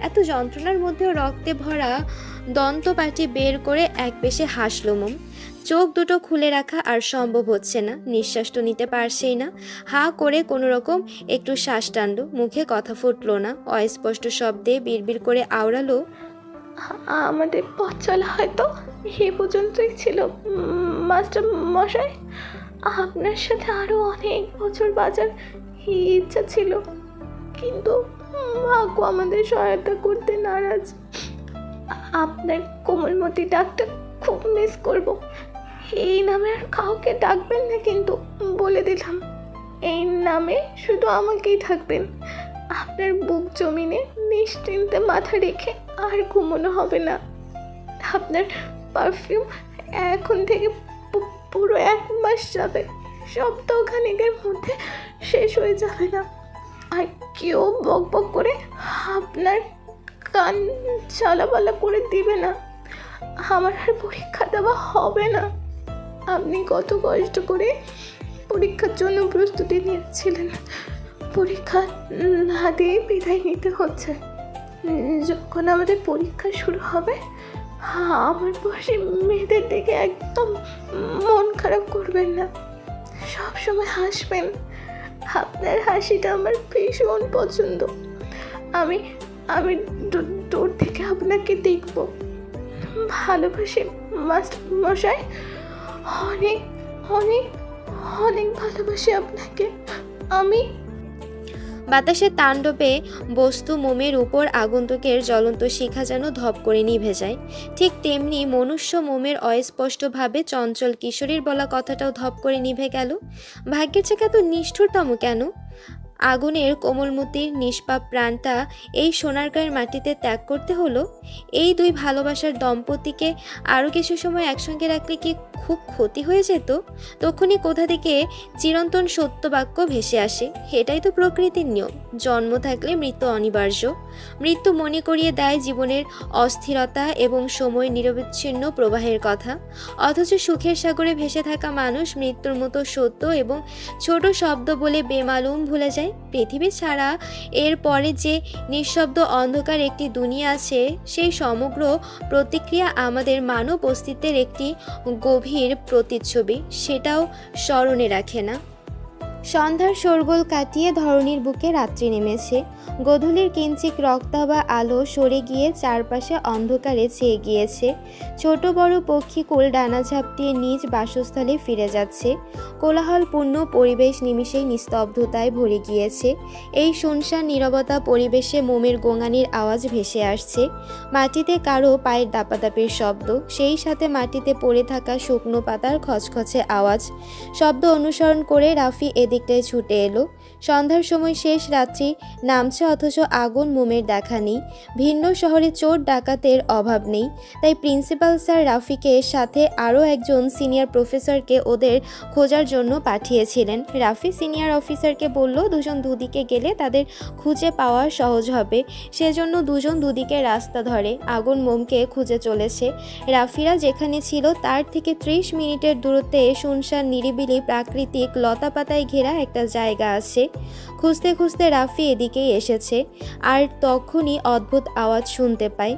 এত যন্ত্রণার মধ্যেও রক্তে ভরা দন্ত পাটি বের করে এক পেশে হাসল মোম। চোখ দুটো খুলে রাখা আর সম্ভব হচ্ছে না, নিঃশ্বাস তো নিতে পারছেই না। হা করে কোনো রকম একটু শ্বাস টানল, মুখে কথা ফুটলো না, অস্পষ্ট শব্দে বিড়বিড় করে আওড়ালো, আমাদের পথ চলা হয়তো এ পর্যন্তই ছিল মাস্টার মশাই। আপনার সাথে আরো অনেক বছর বাঁচার ইচ্ছা ছিল, কিন্তু ভাগ্য আমাদের সহায়তা করতে নারাজ। আপনার কোমলমতি ডাকটা খুব মিস করব। এই নামে আর কাউকে ডাকবেন না কিন্তু, বলে দিলাম। এই নামে শুধু আমাকেই থাকবেন। আপনার বুক জমিনে নিশ্চিন্তে মাথা রেখে আর ঘুমানো হবে না। আপনার পারফিউম এখন থেকে পুরো 1 মাস যাবে, সপ্তাহখানেকের মধ্যে শেষ হয়ে যাবে না। আর কেউ বক বক করে আপনার কান চালাবালা করে দিবে না। আমার আর পরীক্ষা দেওয়া হবে না। আপনি কত কষ্ট করে পরীক্ষার জন্য প্রস্তুতি নিয়েছিলেন, পরীক্ষা না দিয়ে বিদায় নিতে হচ্ছে। যখন আমাদের পরীক্ষা শুরু হবে, আমার বয়সী মেয়েদের দিকে একদম মন খারাপ করবেন না, সবসময় হাসবেন। আপনার হাসিটা আমার ভীষণ পছন্দ। আমি আমি দূর থেকে আপনাকে দেখব। ভালোবাসি মাস্টার মশাই, অনেক অনেক অনেক ভালোবাসি আপনাকে আমি। বাতাসের তাণ্ডবে বস্তু মোমের উপর আগন্তুকের জ্বলন্ত শিখা যেন ধপ করে নিভে যায়। ঠিক তেমনি মনুষ্য মোমের অস্পষ্টভাবে চঞ্চল কিশোরীর বলা কথাটাও ধপ করে নিভে গেল। ভাগ্যের চেয়ে এত নিষ্ঠুরতম কেন? আগুনের কোমলমতির নিষ্পাপ প্রাণটা এই সোনারগাঁয়ের মাটিতে ত্যাগ করতে হলো। এই দুই ভালোবাসার দম্পতিকে আরও কিছু সময় একসঙ্গে রাখলে কি খুব ক্ষতি হয়ে যেত? তখনই কোথা থেকে চিরন্তন সত্য বাক্য ভেসে আসে, এটাই তো প্রকৃতির নিয়ম। জন্ম থাকলে মৃত্যু অনিবার্য। মৃত্যু মনে করিয়ে দেয় জীবনের অস্থিরতা এবং সময় নিরবিচ্ছিন্ন প্রবাহের কথা। অথচ সুখের সাগরে ভেসে থাকা মানুষ মৃত্যুর মতো সত্য এবং ছোট শব্দ বলে বেমালুম ভুলে যায়। পৃথিবী ছাড়া এর পরে যে নিঃশব্দ অন্ধকার একটি দুনিয়া আছে, সেই সমগ্র প্রতিক্রিয়া আমাদের মানব অস্তিত্বের একটি গভীর প্রতিচ্ছবি, সেটাও স্মরণে রাখে না। সন্ধ্যার শোরগোল কাটিয়ে ধরণীর বুকে রাত্রি নেমেছে। গোধূলির কিঞ্চিক রক্তাভা আলো সরে গিয়ে চারপাশে অন্ধকারে ছেয়ে গিয়েছে। ছোট বড় পক্ষীকুল ডানা ঝাপটিয়ে নিজ বাসস্থলে ফিরে যাচ্ছে। কোলাহলপূর্ণ পরিবেশ নিমিষেই নিস্তব্ধতায় ভরে গিয়েছে। এই শুনশান নীরবতা পরিবেশে মোমের গোঙানির আওয়াজ ভেসে আসছে। মাটিতে কারো পায়ের দাপাদাপির শব্দ, সেই সাথে মাটিতে পড়ে থাকা শুকনো পাতার খচখচে আওয়াজ। শব্দ অনুসরণ করে রাফি সেদিকটায় ছুটে এলো। সন্ধ্যার সময় শেষ রাত্রি নামছে, অথচ আগুন মোমের দেখা নেই। ভিন্ন শহরে চোর ডাকাতের অভাব নেই, তাই প্রিন্সিপাল স্যার রাফিকে সাথে আরও একজন সিনিয়র প্রফেসরকে ওদের খোঁজার জন্য পাঠিয়েছিলেন। রাফি সিনিয়র অফিসারকে বলল দুজন দুদিকে গেলে তাদের খুঁজে পাওয়া সহজ হবে, সেজন্য দুজন দুদিকে রাস্তা ধরে আগুন মোমকে খুঁজে চলেছে। রাফিরা যেখানে ছিল তার থেকে 30 মিনিটের দূরত্বে শুনশান নিরিবিলি প্রাকৃতিক লতাপাতায় ঘেরা একটা জায়গা আছে। খুঁজতে খুঁজতে রাফি এদিকেই এসেছে, আর তখনই অদ্ভুত আওয়াজ শুনতে পায়।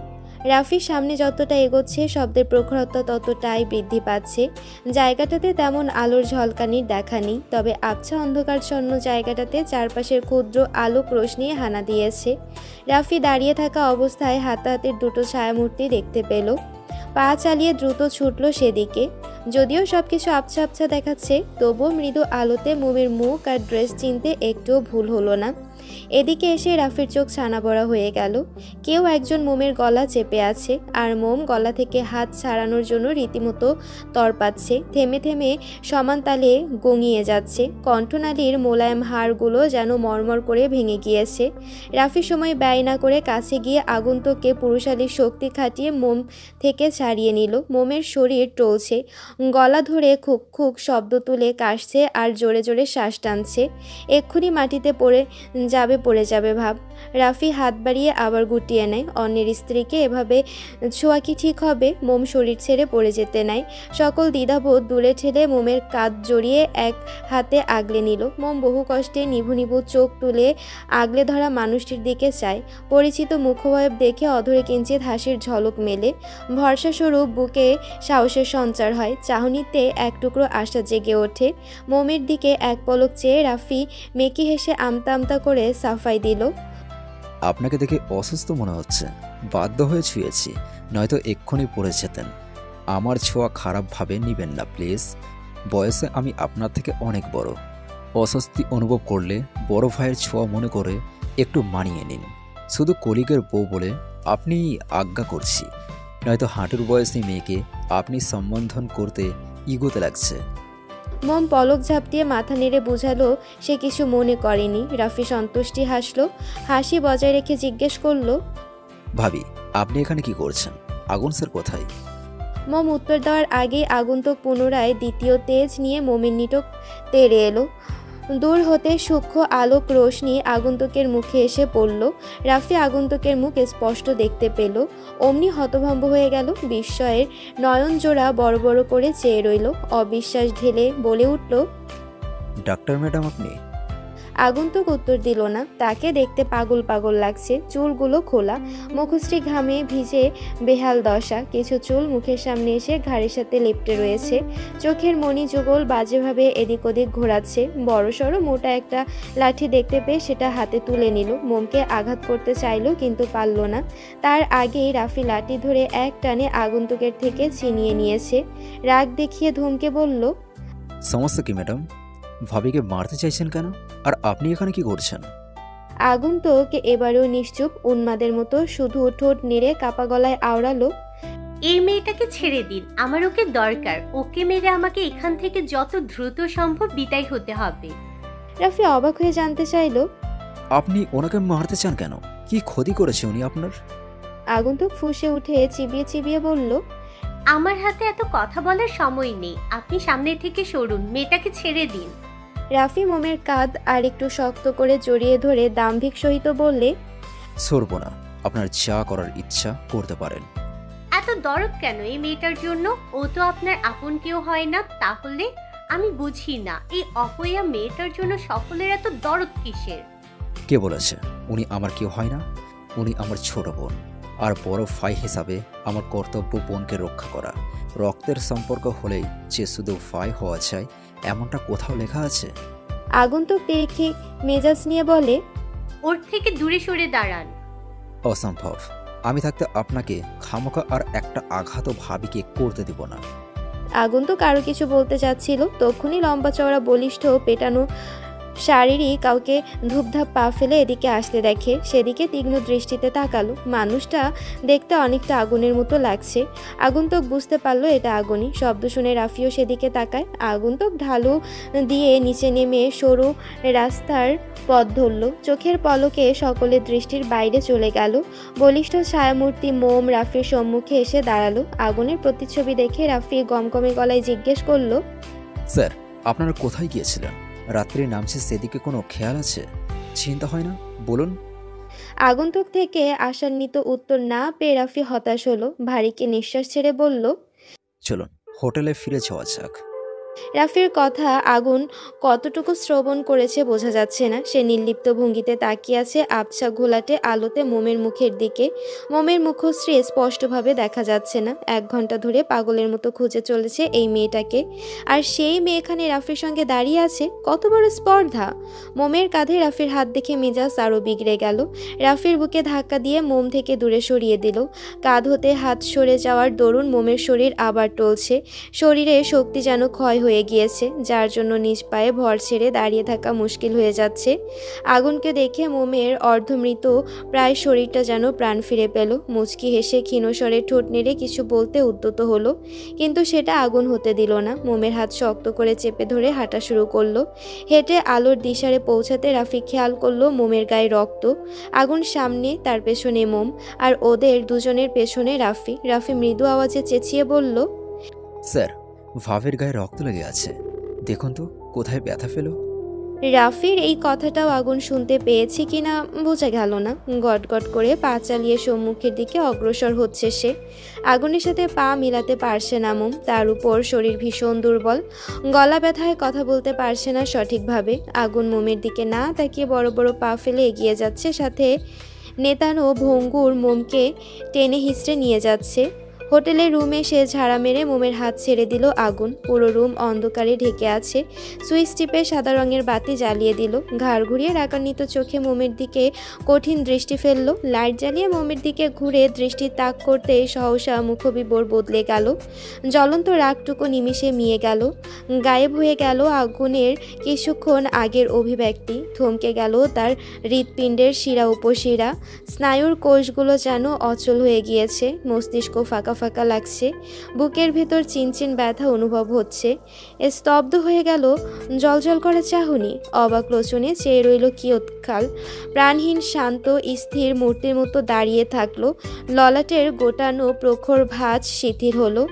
রাফির সামনে যতটা এগোচ্ছে শব্দের প্রখরতা ততটাই বৃদ্ধি পাচ্ছে। জায়গাটাতে তেমন আলোর ঝলকানির দেখা নেই, তবে আবছা অন্ধকারচ্ছন্ন জায়গাটাতে চারপাশের ক্ষুদ্র আলোক রোশনি হানা দিয়েছে। রাফি দাঁড়িয়ে থাকা অবস্থায় হাতাহাতির দুটো ছায়ামূর্তি দেখতে পেল। পা চালিয়ে দ্রুত ছুটল সেদিকে। যদিও সবকিছু আবছা আবছা দেখাচ্ছে, তবুও মৃদু আলোতে মোমের মুখ আর ড্রেস চিনতে একটুও ভুল হলো না। এদিকে এসে রাফির চোখ ছানাবড়া হয়ে গেল। কেউ একজন মোমের গলা চেপে আছে, আর মোম গলা থেকে হাত ছাড়ানোর জন্য রীতিমতো তরপাচ্ছে। থেমে থেমে সমান তালে গঙিয়ে যাচ্ছে। কণ্ঠনালীর মোলায়েম হাড়গুলো যেন মরমর করে ভেঙে গিয়েছে। রাফি সময় ব্যয় না করে কাছে গিয়ে আগন্তুককে পুরুষালী শক্তি খাটিয়ে মোম থেকে ছাড়িয়ে নিল। মোমের শরীর টলছে, গলা ধরে খুক খুক শব্দ তুলে কাশছে আর জোরে জোরে শ্বাস টানছে। এক্ষুনি মাটিতে পড়ে যাবে ভাব। রাফি হাত বাড়িয়ে আবার গুটিয়ে নেয়। অন্যের স্ত্রীকে এভাবে ছোঁয়া কি ঠিক হবে? মোম শরীর ছেড়ে পড়ে যেতে নেয়। সকল দ্বিধাবোধ দূরে ঠেলে মোমের কাঁধ জড়িয়ে এক হাতে আগলে নিল। মোম বহু কষ্টে নিভু নিভু চোখ তুলে আগলে ধরা মানুষটির দিকে চায়। পরিচিত মুখবয়ব দেখে অধরে কিঞ্চিত হাসির ঝলক মেলে। ভরসাস্বরূপ বুকে সাহসের সঞ্চার হয়। চাহনিতে এক টুকরো আশা জেগে ওঠে। মোমের দিকে এক পলক চেয়ে রাফি মেকি হেসে আমতা আমতা করে সাফাই দিল। আপনাকে দেখে অসুস্থ মনে হচ্ছে, বাধ্য হয়ে ছুঁয়েছি, নয়তো এক্ষুনি পড়ে যেতেন। আমার ছোঁয়া খারাপভাবে নিবেন না প্লিজ। বয়সে আমি আপনার থেকে অনেক বড়। অস্বস্তি অনুভব করলে বড় ভাইয়ের ছোঁয়া মনে করে একটু মানিয়ে নিন। শুধু কলিগের বউ বলে আপনি আজ্ঞা করছি, নয়তো হাঁটুর বয়সী মেয়েকে আপনি সম্বোধন করতে ইগোতে লাগছে। মোম পলক ঝাপটিয়ে মাথা নেড়ে বুঝালো সে কিছু মনে করেনি। রাফি সন্তুষ্টি হাসলো। হাসি বজায় রেখে জিজ্ঞেস করলো, ভাবি আপনি এখানে কি করছেন? আগুন স্যার কোথায়? মোম উত্তর দেওয়ার আগেই আগন্তুক পুনরায় দ্বিতীয় তেজ নিয়ে মোমের নিটক তেড়ে এলো। দূর হতে সূক্ষ্ম আলোক রোশনি আগন্তুকের মুখে এসে পড়ল। রাফি আগন্তুকের মুখ স্পষ্ট দেখতে পেল। অমনি হতভম্ব হয়ে গেল। বিস্ময়ের নয়ন জোড়া বড় বড় করে চেয়ে রইল। অবিশ্বাস ঢেলে বলে উঠল, ডাক্তার ম্যাডাম আপনি? আগন্তুক উত্তর দিল না। তাকে দেখতে পাগল পাগল লাগছে। চুলগুলো খোলা, মুখশ্রী ঘামে ভিজে বেহাল দশা। কিছু চুল মুখের সামনে এসে ঘাড়ের সাথে লেপ্টে রয়েছে। চোখের মণি যুগল বাজেভাবে এদিক ওদিক ঘোরাচ্ছে। বড়সড় মোটা একটা লাঠি দেখতে পেয়ে সেটা হাতে তুলে নিল। মোমকে আঘাত করতে চাইল, কিন্তু পারল না। তার আগেই রাফি লাঠি ধরে এক টানে আগন্তুকের থেকে ছিনিয়ে নিয়েছে। রাগ দেখিয়ে ধমকে বলল, সমস্যা কি ম্যাডাম? ভাবিকে মারতে চাইছেন কেন? আর আপনি এখানে কি করছেন? আগন্তুক এবারেও নিশ্চুপ, উন্মাদের মতো শুধু ঠোঁট নেড়ে কাপা গলায় আওড়ালো, এই মেয়েটাকে ছেড়ে দিন, আমার ওকে দরকার। ওকে মেরে আমাকে এখান থেকে যত দ্রুত সম্ভব বিদায় হতে হবে। রাফি অবাক হয়ে জানতে চাইল, আপনি ওনাকে মারতে চান কেন? কি ক্ষতি করেছে উনি আপনার? আগন্তুক ফুঁসে উঠে চিবিয়ে চিবিয়ে বলল, আমার হাতে এত কথা বলার সময় নেই, আপনি সামনে থেকে সরুন, মেয়েটাকে ছেড়ে দিন। রাফি মোমের কাঁধ আর একটু শক্ত করে জড়িয়ে ধরে দাম্ভিক সহিত বললে, সরব না, আপনার যা করার ইচ্ছা করতে পারেন। এত দরদ কেন এই মেয়েটার জন্য? ও তো আপনার আপন কেউ হয় না। তাহলে আমি বুঝি না, এই অপয়া মেয়েটার জন্য সকলের এত দরদ কিসের? কে বলেছে উনি আমার কেউ হয় না? উনি আমার ছোট বোন, আর বড় ভাই হিসাবে আমার কর্তব্য বোনকে রক্ষা করা। রক্তের সম্পর্ক হলেই যে শুধু ভাই হওয়া যায় এমনটা কোথাও লেখা আছে? আগন্তুক দেখে মেজাজ নিয়ে বলে, ওর থেকে দূরে সরে দাঁড়ান। অসম্ভব, আমি থাকতে আপনাকে খামোকা আর একটা আঘাত ভাবিকে করতে দিব না। আগন্তুক আরো কিছু বলতে চাচ্ছিল, তখনই লম্বা চওড়া বলিষ্ঠ পেটানো শারীরিক কাউকে ধূপধাপ পা ফেলে এদিকে আসতে দেখে, সেদিকে তীক্ষ্ণ দৃষ্টিতে তাকালো। মানুষটা দেখতে অনেকটা আগুনের মতো লাগছে। আগন্তুক বুঝতে পারলো এটা আগুনই। শব্দ শুনে রাফিও সেদিকে তাকায়। আগন্তুক ঢালু দিয়ে নিচে নেমে সরু রাস্তার পথ ধরল। চোখের পলকে সকলের দৃষ্টির বাইরে চলে গেল। বলিষ্ঠ ছায়ামূর্তি মোম রাফির সম্মুখে এসে দাঁড়ালো। আগুনের প্রতিচ্ছবি দেখে রাফি গমগমে গলায় জিজ্ঞেস করলো, স্যার, আপনারা কোথায় গিয়েছিলেন? রাত্রে নামছে সেদিকে কোনো খেয়াল আছে? চিন্তা হয় না? বলুন। আগন্তুক থেকে আশান্বিত উত্তর না পেয়ে রাফি হতাশ হলো। ভারীকে নিঃশ্বাস ছেড়ে বলল, চলুন হোটেলে ফিরে যাওয়া যাক। রাফির কথা আগুন কতটুকু শ্রবণ করেছে বোঝা যাচ্ছে না। সে নির্লিপ্ত ভঙ্গিতে তাকিয়ে আছে আবছা ঘোলাটে আলোতে মোমের মুখের দিকে। মোমের মুখশ্রী স্পষ্টভাবে দেখা যাচ্ছে না। 1 ঘন্টা ধরে পাগলের মতো খুঁজে চলেছে এই মেয়েটাকে, আর সেই মেয়েখানে রাফির সঙ্গে দাঁড়িয়ে আছে। কত বড় স্পর্ধা! মোমের কাঁধে রাফির হাত দেখে মেজাজ আরও বিগড়ে গেল। রাফির বুকে ধাক্কা দিয়ে মোম থেকে দূরে সরিয়ে দিল। কাঁধ হতে হাত সরে যাওয়ার দরুন মোমের শরীর আবার টলছে। শরীরে শক্তি যেন ক্ষয় হয়ে গিয়েছে, যার জন্য নিজ পায়ে ভর ছেড়ে দাঁড়িয়ে থাকা মুশকিল হয়ে যাচ্ছে। আগুনকে দেখে মোমের অর্ধমৃত প্রায় শরীরটা যেন প্রাণ ফিরে পেল। মুচকি হেসে ক্ষীণস্বরে ঠোঁট নেড়ে কিছু বলতে উদ্যত হলো, কিন্তু সেটা আগুন হতে দিল না। মোমের হাত শক্ত করে চেপে ধরে হাঁটা শুরু করলো। হেঁটে আলোর দিশারে পৌঁছাতে রাফি খেয়াল করলো মোমের গায়ে রক্ত। আগুন সামনে, তার পেছনে মোম, আর ওদের দুজনের পেছনে রাফি। রাফি মৃদু আওয়াজে চেঁচিয়ে বলল, স্যার, ভাবের গায়ে রক্ত লেগে আছে, দেখুন তো কোথায় ব্যথা পেল। রাফির এই কথাটাও আগুন শুনতে পেয়েছে কিনা বোঝা গেল না। গটগট করে পা চালিয়ে সম্মুখের দিকে অগ্রসর হচ্ছে সে। আগুনের সাথে পা মিলাতে পারছে না মোম। তার উপর শরীর ভীষণ দুর্বল, গলা ব্যথায় কথা বলতে পারছে না সঠিকভাবে। আগুন মোমের দিকে না তাকিয়ে বড় বড় পা ফেলে এগিয়ে যাচ্ছে, সাথে নেতানো ভঙ্গুর মোমকে টেনে হিঁচড়ে নিয়ে যাচ্ছে। হোটেলের রুমে সে ঝাড়া মেরে মোমের হাত ছেড়ে দিল আগুন। পুরো রুম অন্ধকারে ঢেকে আছে। সুইচ টিপে সাদা রঙের বাতি জ্বালিয়ে দিল। ঘাড় ঘুরিয়ে রাগান্বিত চোখে মোমের দিকে কঠিন দৃষ্টি ফেলল। লাইট জ্বালিয়ে মোমের দিকে ঘুরে দৃষ্টি তাক করতে সহসা মুখবিবর বদলে গেল। জ্বলন্ত রাগটুকু নিমিষে মিয়ে গেল। গায়েব হয়ে গেল আগুনের কিছুক্ষণ আগের অভিব্যক্তি। থমকে গেল তার হৃৎপিণ্ডের শিরা উপশিরা। স্নায়ুর কোষগুলো যেন অচল হয়ে গিয়েছে। মস্তিষ্ক ফাঁকা ফাঁকা লাগছে। বুকের ভেতর চিনচিন ব্যথা অনুভব হচ্ছে। স্তব্ধ হয়ে গেল জলজল করা চাহনি। অবাক লোচনে চেয়ে রইল কিয়ৎকাল। প্রাণহীন শান্ত স্থির মূর্তির মতো দাঁড়িয়ে থাকলো। ললাটের গোটানো প্রখর ভাঁজ শিথিল হলো।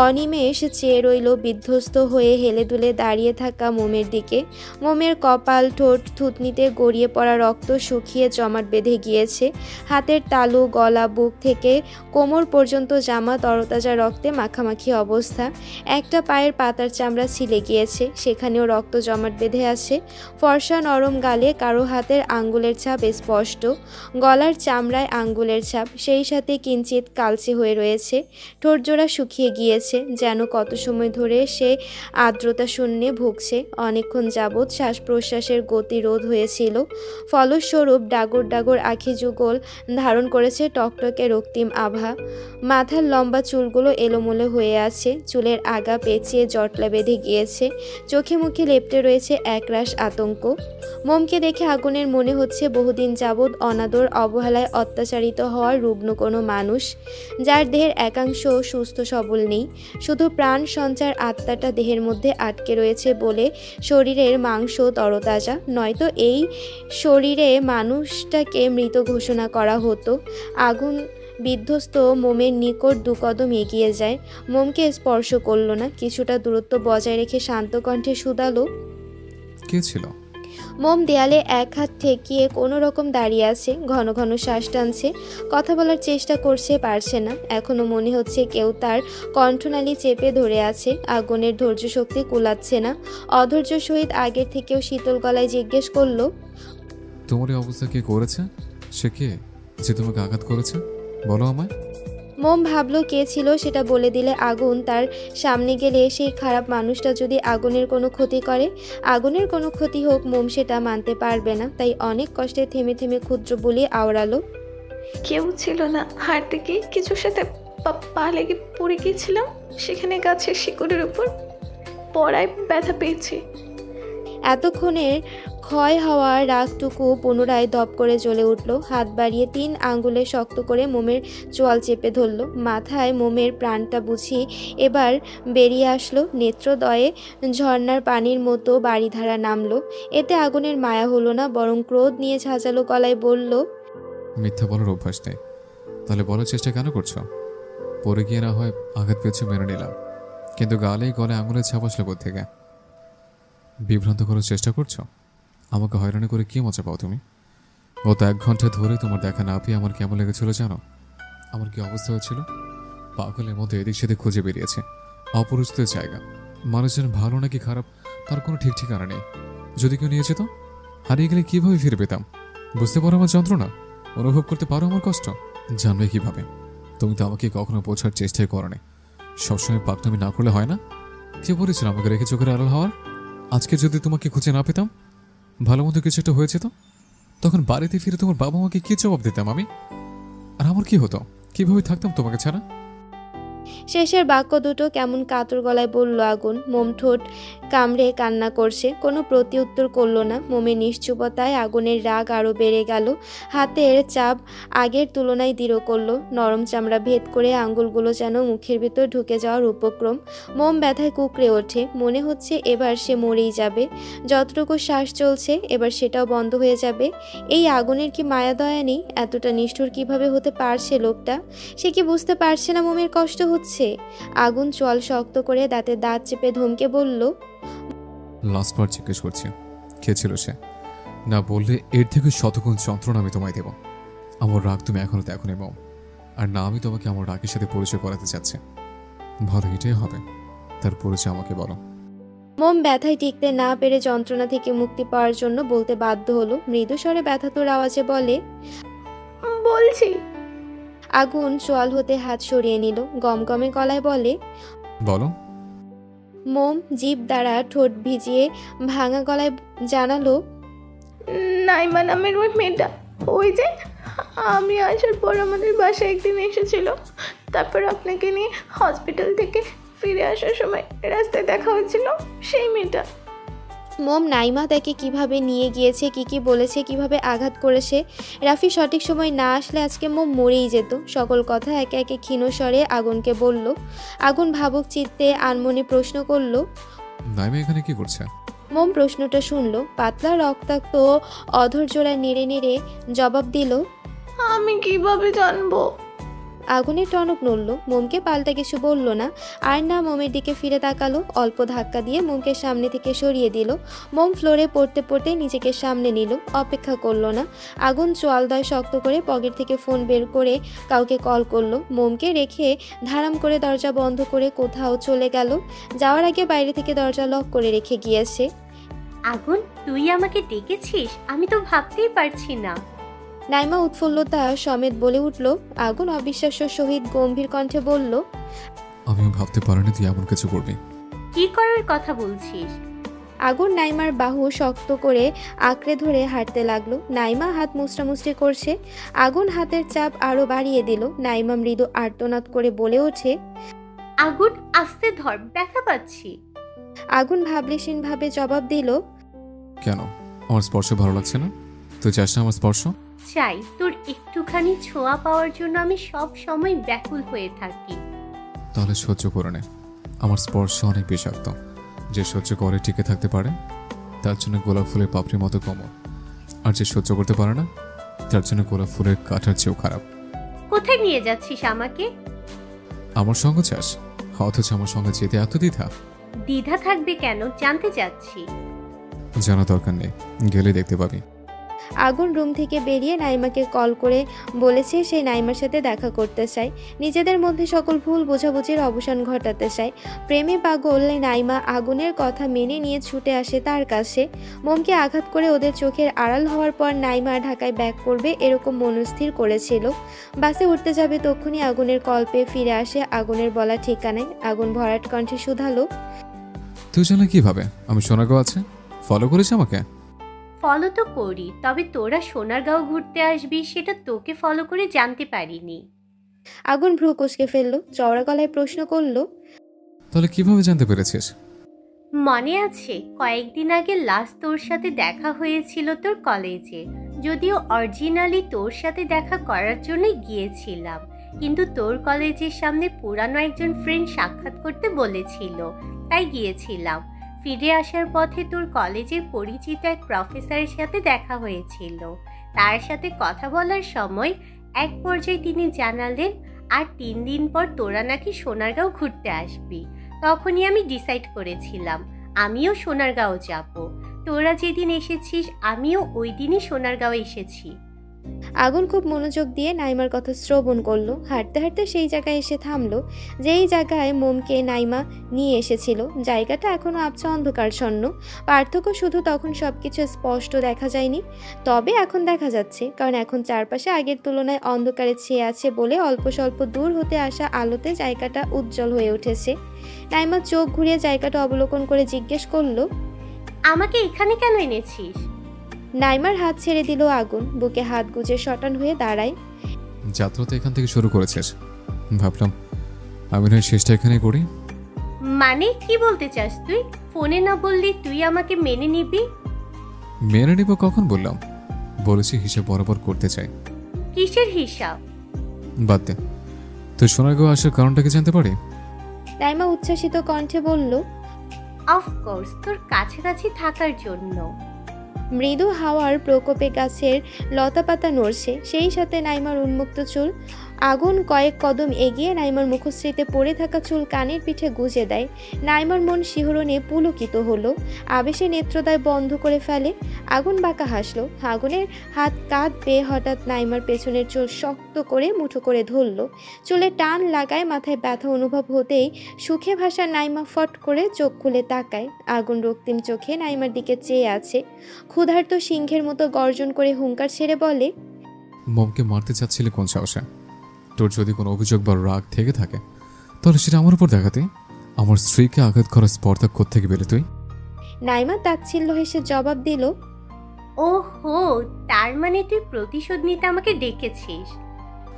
অনিমেষ চেয়ে রইল বিধ্বস্ত হয়ে হেলে দুলে দাঁড়িয়ে থাকা মোমের দিকে। মোমের কপাল, ঠোঁট, থুতনিতে গড়িয়ে পড়া রক্ত শুকিয়ে জমাট বেঁধে গিয়েছে। হাতের তালু, গলা, বুক থেকে কোমর পর্যন্ত জামা তরতাজা রক্তে মাখামাখি অবস্থা। একটা পায়ের পাতার চামড়া ছিলে গিয়েছে, সেখানেও রক্ত জমাট বেঁধে আছে। ফর্সা নরম গালে কারো হাতের আঙ্গুলের ছাপ স্পষ্ট। গলার চামড়ায় আঙ্গুলের ছাপ, সেই সাথে কিঞ্চিত কালচে হয়ে রয়েছে। ঠোঁটজোড়া শুকিয়ে গিয়ে যেন কত সময় ধরে সে আর্দ্রতা শূন্যে ভুগছে। অনেকক্ষণ যাবৎ শ্বাস প্রশ্বাসের গতি রোধ হয়েছিল। ফলস্বরূপ ডাগর ডাগর আখি যুগল ধারণ করেছে টকটকে রক্তিম আভা। মাথার লম্বা চুলগুলো এলোমেলো হয়ে আছে। চুলের আগা পেঁচিয়ে জটলা বেঁধে গিয়েছে। চোখে মুখে লেপ্টে রয়েছে একরাশ আতঙ্ক। মোমকে দেখে আগুনের মনে হচ্ছে বহুদিন যাবৎ অনাদর অবহেলায় অত্যাচারিত হওয়ার রুগ্ন কোনো মানুষ, যার দেহের একাংশ সুস্থ সবল নেই। শুধু প্রাণ সঞ্চার আত্মাটা দেহের মধ্যে আটকে রয়েছে বলে শরীরের মাংস তরতাজা, নয়তো এই শরীরে মানুষটাকে মৃত ঘোষণা করা হতো। আগুন বিধ্বস্ত মোমের নিকট 2 কদম এগিয়ে যায়। মোমকে স্পর্শ করল না। কিছুটা দূরত্ব বজায় রেখে শান্ত কণ্ঠে শুধালো, কে ছিল? মোম দেয়ালে এক হাত ঠেকিয়ে কোনো রকম দাঁড়িয়ে আছে। ঘন ঘন শ্বাস টানছে। কথা বলার চেষ্টা করছে, পারছে না। এখনো মনে হচ্ছে কেউ তার কণ্ঠনালী চেপে ধরে আছে। আগুনের ধৈর্য শক্তি কুলাচ্ছে না। অধৈর্য সহিত আগের থেকেও শীতল গলায় জিজ্ঞেস করলো, তোমার এই অবস্থা কে করেছে? সে কে যে তোমাকে আঘাত করেছে? বলো আমায়। মোম ভাবলো কে ছিল সেটা বলে দিলে আগুন তার সামনে গেলে সেই খারাপ মানুষটা যদি আগুনের কোনো ক্ষতি করে, আগুনের কোনো ক্ষতি হোক, মোম সেটা মানতে পারবে না। তাই অনেক কষ্টে থেমে থেমে ক্ষুদ্র বলি আওড়ালো, কেউ ছিল না, হাঁটতে গিয়ে কিছুর সাথে পা লেগে পড়ে গিয়েছিলাম। সেখানে গাছের শিকড়ের উপর পড়ায় ব্যথা পেয়েছি। এতক্ষণের ক্ষয় হওয়া রাগটুকু পুনরায় দপ করে জ্বলে উঠল। হাত বাড়িয়ে 3 আঙ্গুলে শক্ত করে মোমের চোয়াল চেপে ধরল। মাথায় মোমের প্রাণটা বুঝি এবার বেরিয়ে আসলো। নেত্রদয়ে ঝর্ণার পানির মতো বাড়িধারা নামলো। এতে আগুনের মায়া হলো না, বরং ক্রোধ নিয়ে ঝাঁঝালো গলায় বলল, মিথ্যা বলার অভ্যাস নেই, তাহলে বলার চেষ্টা কেন করছো? পরে গিয়ে না হয় আঘাত পেয়েছে, মেনে নিলাম, কিন্তু গালে গলে আঙুলের ছাপ আসলে কোত্থেকে? বিভ্রান্ত করার চেষ্টা করছো? আমাকে হয়রানি করে কি মজা পাও তুমি? গত 1 ঘন্টা ধরে তোমার দেখা না পেয়ে আমার কেমন লেগেছিল জানো? আমার কি অবস্থা হয়েছিল? পাগলের মতো এদিক সেদিক খুঁজে বেরিয়েছে অপরিচিত জায়গা। মানুষজন ভালো নাকি খারাপ তার কোনো ঠিক ঠিকানা নেই। যদি কেউ নিয়ে যেত, হারিয়ে গেলে কিভাবে ফিরে পেতাম? বুঝতে পারো আমার যন্ত্রণা? অনুভব করতে পারো আমার কষ্ট? জানবে কিভাবে? তুমি তো আমাকে কখনো বোঝার চেষ্টাই করো না। সবসময় পাকনামি না করলে হয় না? কে বলেছিল আমাকে রেখে চোখের আড়াল হওয়ার? আজকে যদি তোমাকে খুঁজে না পেতাম, ভালো মতো কিছু একটা হয়েছে তো, তখন বাড়িতে ফিরে তোমার বাবা মাকে কি জবাব দিতাম আমি? আর আমার কি হতো? কিভাবে থাকতাম তোমাকে ছাড়া? শেষের বাক্য দুটো কেমন কাতর গলায় বলল আগুন। মোম ঠোঁট কামড়ে কান্না করছে, কোনো প্রতি উত্তর করল না। মোমের নিশ্চুপতায় আগুনের রাগ আরও বেড়ে গেল। হাতের চাপ আগের তুলনায় দৃঢ় করলো। নরম চামড়া ভেদ করে আঙ্গুলগুলো যেন মুখের ভিতর ঢুকে যাওয়ার উপক্রম। মোম ব্যথায় কুকড়ে ওঠে। মনে হচ্ছে এবার সে মরেই যাবে। যতটুকু শ্বাস চলছে এবার সেটাও বন্ধ হয়ে যাবে। এই আগুনের কি মায়া দয়া নেই? এতটা নিষ্ঠুর কিভাবে হতে পারছে লোকটা? সে কি বুঝতে পারছে না মোমের কষ্ট হচ্ছে? আগুন চোয়াল শক্ত করে দাঁতে দাঁত চেপে ধমকে বলল, লাস্টবার জিজ্ঞেস করছি, কে ছিল সে? না বললে এর থেকে শতগুণ যন্ত্রণা আমি তোমায় দেব। আমার রাগ তুমি এখনো দেখোনি মম, আর না আমি তোমাকে আমার রাগের সাথে পরিচয় করাতে চাচ্ছি। ভালো এটাই হবে, তার পরিচয় আমাকে বলো। মোম ব্যথায় টিকতে না পেরে যন্ত্রণা থেকে মুক্তি পাওয়ার জন্য বলতে বাধ্য হলো। মৃদু স্বরে ব্যথাতুর আওয়াজে বলে, বলছি। আগুন চোয়াল হতে হাত সরিয়ে নিল। গমগমে গলায় বলে, বলো। মোম জিভ দ্বারা ঠোঁট ভিজিয়ে ভাঙা গলায় জানালো, নাইমা নামের ওই মেয়েটা, ওই যে আমি আসার পর আমাদের বাসায় একদিন এসেছিল, তারপর আপনাকে নিয়ে হসপিটাল থেকে ফিরে আসার সময় রাস্তায় দেখা হয়েছিল, সেই মেয়েটা। মোম নাইমা তাকে কিভাবে নিয়ে গিয়েছে, কি বলেছে, কিভাবে আঘাত করেছে। রাফি সঠিক সময় না আসলে আজকে মোম মরেই যেত। সকল কথা একে একে ক্ষীণ স্বরে আগুনকে বলল। আগুন ভাবুক চিত্তে আনমনে প্রশ্ন করল, নাইমা এখানে কি করছে? মোম প্রশ্নটা শুনল। পাতলা রক্তাক্ত অধর জোড়ায় নেড়ে নেড়ে জবাব দিল, আমি কিভাবে জানবো? আগুনের টনক নড়ল। মোমকে পাল্টা কিছু বলল না, আর না মোমের দিকে ফিরে তাকালো। অল্প ধাক্কা দিয়ে মোমকে সামনে থেকে সরিয়ে দিল। মোম ফ্লোরে পড়তে পড়তে নিজেকে সামনে নিল, অপেক্ষা করলো না। আগুন চোয়ালদয় শক্ত করে পকেট থেকে ফোন বের করে কাউকে কল করলো। মোমকে রেখে ধারাম করে দরজা বন্ধ করে কোথাও চলে গেল। যাওয়ার আগে বাইরে থেকে দরজা লক করে রেখে গিয়েছে। আগুন, তুই আমাকে ডেকেছিস? আমি তো ভাবতেই পারছি না। নাইমা উৎফুল্লতা সমেত বলে উঠল। আগুন অবিশ্বাস্য সহিত গম্ভীর কণ্ঠে বলল, আমিও ভাবতে পারিনি তুই এমন কিছু করবি। কি করার কথা বলছিস? আগুন নাইমার বাহু শক্ত করে আঁকড়ে ধরে হাঁটতে লাগলো। নাইমা হাত মুচড়ামুচড়ি করছে। আগুন হাতের চাপ আরো বাড়িয়ে দিল। নাইমা মৃদু আর্তনাদ করে বলে ওঠে, আগুন, আস্তে ধর, ব্যথা পাচ্ছি। আগুন ভাবলেশীন ভাবে জবাব দিল, কেন? আমার স্পর্শ ভালো লাগছে না? তুই চাস না আমার স্পর্শ? চাই, তোর একটুখানি ছোঁয়া পাওয়ার জন্য আমি সব সময় ব্যাকুল হয়ে থাকি। তাহলে সহ্য করে নে। আমার স্পর্শ অনেক বিষাক্ত। যে সহ্য করে টিকে থাকতে পারে তার জন্য গোলাপ ফুলের পাপড়ির মতো কোমল, আর যে সহ্য করতে পারে না তার জন্য গোলাপ ফুলের কাঁটার চেয়েও খারাপ। কোথায় নিয়ে যাচ্ছিস আমাকে? আমার সঙ্গ চাস, অথচ আমার সঙ্গে যেতে এত দ্বিধা? দ্বিধা থাকবে কেন, জানতে চাচ্ছি। জানা দরকার নেই, গেলে দেখতে পাবি। আগুন রুম থেকে বেরিয়ে নাইমাকে কল করে বলেছে সে নাইমার সাথে দেখা করতে চায়। নিজেদের মধ্যে সকল ভুল বোঝাবুঝির অবসান ঘটাতে চায়। প্রেমে পাগল নাইমা আগুনের কথা মেনে নিয়ে ছুটে আসে তার কাছে। মোমকে আঘাত করে ওদের চোখের আড়াল হওয়ার পর নাইমা ঢাকায় ব্যাক করবে এরকম মনস্থির করেছিল। বাসে উঠতে যাবে তখনই আগুনের কল পেয়ে ফিরে আসে আগুনের বলা ঠিকানায়। আগুন ভরাট কণ্ঠে শুধালো, তুই জানলে কিভাবে আমি সোনাগাঁও আছে? ফলো করেছি আমাকে? ফলো তো করি, তবে তোরা সোনারগাঁও ঘুরতে আসবি সেটা তোকে ফলো করে জানতে পারিনি। আগুন ভ্রু কুঁচকে ফেললো। চওড়া গলায় প্রশ্ন করলো, তাহলে কিভাবে জানতে পেরেছিস? মনে আছে কয়েকদিন আগে লাস্ট তোর সাথে দেখা হয়েছিল তোর কলেজে, যদিও অরিজিনালি তোর সাথে দেখা করার জন্য গিয়েছিলাম, কিন্তু তোর কলেজের সামনে পুরানো একজন ফ্রেন্ড সাক্ষাৎ করতে বলেছিল, তাই গিয়েছিলাম। ফিরে আসার পথে তোর কলেজের পরিচিত এক প্রফেসরের সাথে দেখা হয়েছিল। তার সাথে কথা বলার সময় এক পর্যায়ে তিনি জানালেন আর 3 দিন পর তোরা নাকি সোনারগাঁও ঘুরতে আসবি। তখনই আমি ডিসাইড করেছিলাম আমিও সোনারগাঁও যাব। তোরা যেদিন এসেছিস আমিও ওই দিনই সোনারগাঁও এসেছি। আগুন খুব মনোযোগ দিয়ে নাইমার কথা শ্রবণ করলো। হাঁটতে হাঁটতে সেই জায়গায় এসে থামলো যেই জায়গায় মোমকে নাইমা নিয়ে এসেছিল। জায়গাটা এখনো আবছা অন্ধকারচ্ছন্ন, পার্থক্য শুধু তখন সবকিছু স্পষ্ট দেখা যায়নি, তবে এখন দেখা যাচ্ছে, কারণ এখন চারপাশে আগের তুলনায় অন্ধকারে ছেয়ে আছে বলে অল্প স্বল্প দূর হতে আসা আলোতে জায়গাটা উজ্জ্বল হয়ে উঠেছে। নাইমা চোখ ঘুরিয়ে জায়গাটা অবলোকন করে জিজ্ঞেস করলো, আমাকে এখানে কেন এনেছিস? নাইমার হাত ছেড়ে দিল আগুন, বুকে হাত গুজে শটান হয়ে দাঁড়ায়। যাত্রা তো এখান থেকে শুরু করেছিস, ভাবলাম আমি নয় শেষটা এখানেই করি। মানে কি বলতে চাস তুই? ফোনে না বললি তুই আমাকে মেনে নিবি? মেনে নিব কখন বললাম? বলেছি হিসাব বরাবর করতে চাই। কিসের হিসাব? বাদ দে, তুই সোনারগাঁও আসার কারণটা কি জানতে পারি? নাইমা উচ্ছ্বাসিত কণ্ঠে বলল, অফকোর্স তোর কাছাকাছি থাকার জন্য। মৃদু হাওয়ার প্রকোপে গাছের লতাপাতা নড়ছে, সেই সাথে নাইমার উন্মুক্ত চুল। আগুন কয়েক কদম এগিয়ে নাইমার মুখশ্রীতে পড়ে থাকা চুল কানের পিঠে গুজে দেয়। নাইমার মন শিহরণে পুলকিত হলো, আবেশে নেত্রদায় বন্ধ করে ফেলে। আগুন বাঁকা হাসলো। আগুনের হাত কাঁধ বেয়ে হঠাৎ নাইমার পেছনের চুল শক্ত করে মুঠো করে ধরল। চুলে টান লাগায়, মাথায় ব্যথা অনুভব হতেই সুখে ভাসা নাইমা ফট করে চোখ খুলে তাকায়। আগুন রক্তিম চোখে নাইমার দিকে চেয়ে আছে, ক্ষুধার্ত সিংহের মতো গর্জন করে হুঙ্কার ছেড়ে বলে, মমকে মারতে চাচ্ছিলে কোন সাহসে? তোর যদি কোনো অভিযোগ বা রাগ থেকে থাকে তাহলে সেটা আমার উপর দেখাতে। আমার স্ত্রীকে আঘাত করার স্পর্ধা কোত্থেকে পেলে তুই? নাইমা তাচ্ছিল্য হেসে জবাব দিল, ওহো, তার মানে তুই প্রতিশোধ নিতে আমাকে ডেকেছিস?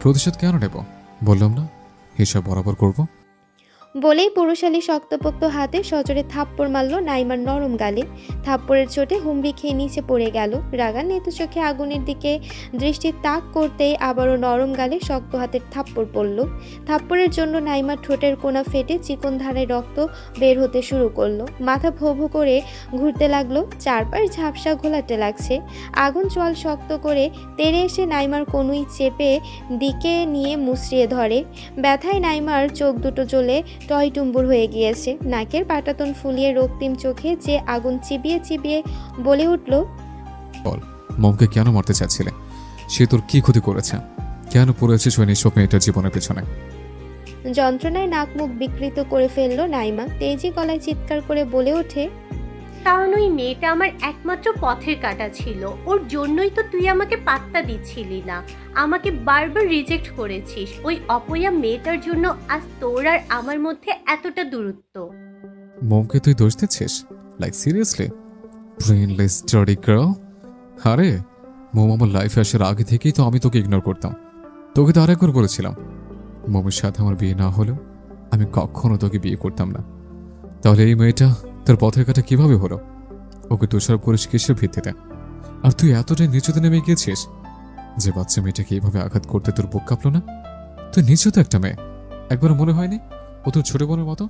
প্রতিশোধ কেন নেব? বললাম না হিসাব বরাবর করব। বলেই পুরুষালী শক্তপোক্ত হাতে সজোরে থাপ্পড় মারল নাইমার নরম গালে। থাপ্পড়ের চোটে হুমড়ি খেয়ে নিচে পড়ে গেল। রাগান্বিত চোখে আগুনের দিকে দৃষ্টি তাক করতেই আবারও নরম গালে শক্ত হাতের থাপ্পড় পড়ল। থাপ্পড়ের জন্য নাইমার ঠোঁটের কোণা ফেটে চিকন ধারায় রক্ত বের হতে শুরু করলো। মাথা ভো ভো করে ঘুরতে লাগলো, চারপাশ ঝাপসা ঘোলাটে লাগছে। আগুন চোয়াল শক্ত করে তেড়ে এসে নাইমার কনুই চেপে দিকে নিয়ে মুচড়িয়ে ধরে। ব্যথায় নাইমার চোখ দুটো জ্বলে টয়টুম্বুর হয়ে গিয়েছে। নাকের পাটাতন ফুলিয়ে রক্তিম চোখে যে আগুন চিবিয়ে চিবিয়ে বলে উঠল, বল, মমকে কেন মারতে চাচ্ছিলে? সে তোর কি ক্ষতি করেছে? কেন পড়েছিস ওই নিঃস্ব মেয়েটার জীবনের পেছনে? যন্ত্রণায় নাক মুখ বিকৃত করে ফেললো নাইমা। তেজি গলায় চিৎকার করে বলে ওঠে, কারণ ওই মেয়েটা আমার একমাত্র পথের কাঁটা ছিল। ওর জন্যই তো তুই আমাকে পাত্তা দিচ্ছিলি না, আমাকে বারবার রিজেক্ট করেছিস। ওই অপয়া মেয়েটার জন্য আজ তোর আর আমার মধ্যে এতটা দূরত্ব। মমকে তুই দোষ দিচ্ছিস? Like seriously? Brainless study girl. আরে মম আমার লাইফে আসার আগে থেকেই তো আমি তোকে ইগনোর করতাম। তোকে তো আরেকবার বলেছিলাম মমের সাথে আমার বিয়ে না হলেও আমি কখনো তোকে বিয়ে করতাম না। তাহলে এই মেয়েটা তোর পথের কাটা কিভাবে হলো? ওকে দোষারোপ করিস কিসের ভিত্তিতে? আর তুই এতটাই নিচুতে নেমে গিয়েছিস যে বাচ্চা মেয়েটাকে এইভাবে আঘাত করতে তোর বুক কাঁপলো না? তুই নিচু তো একটা মেয়ে, একবার মনে হয়নি ও তোর ছোট বোনের মতো?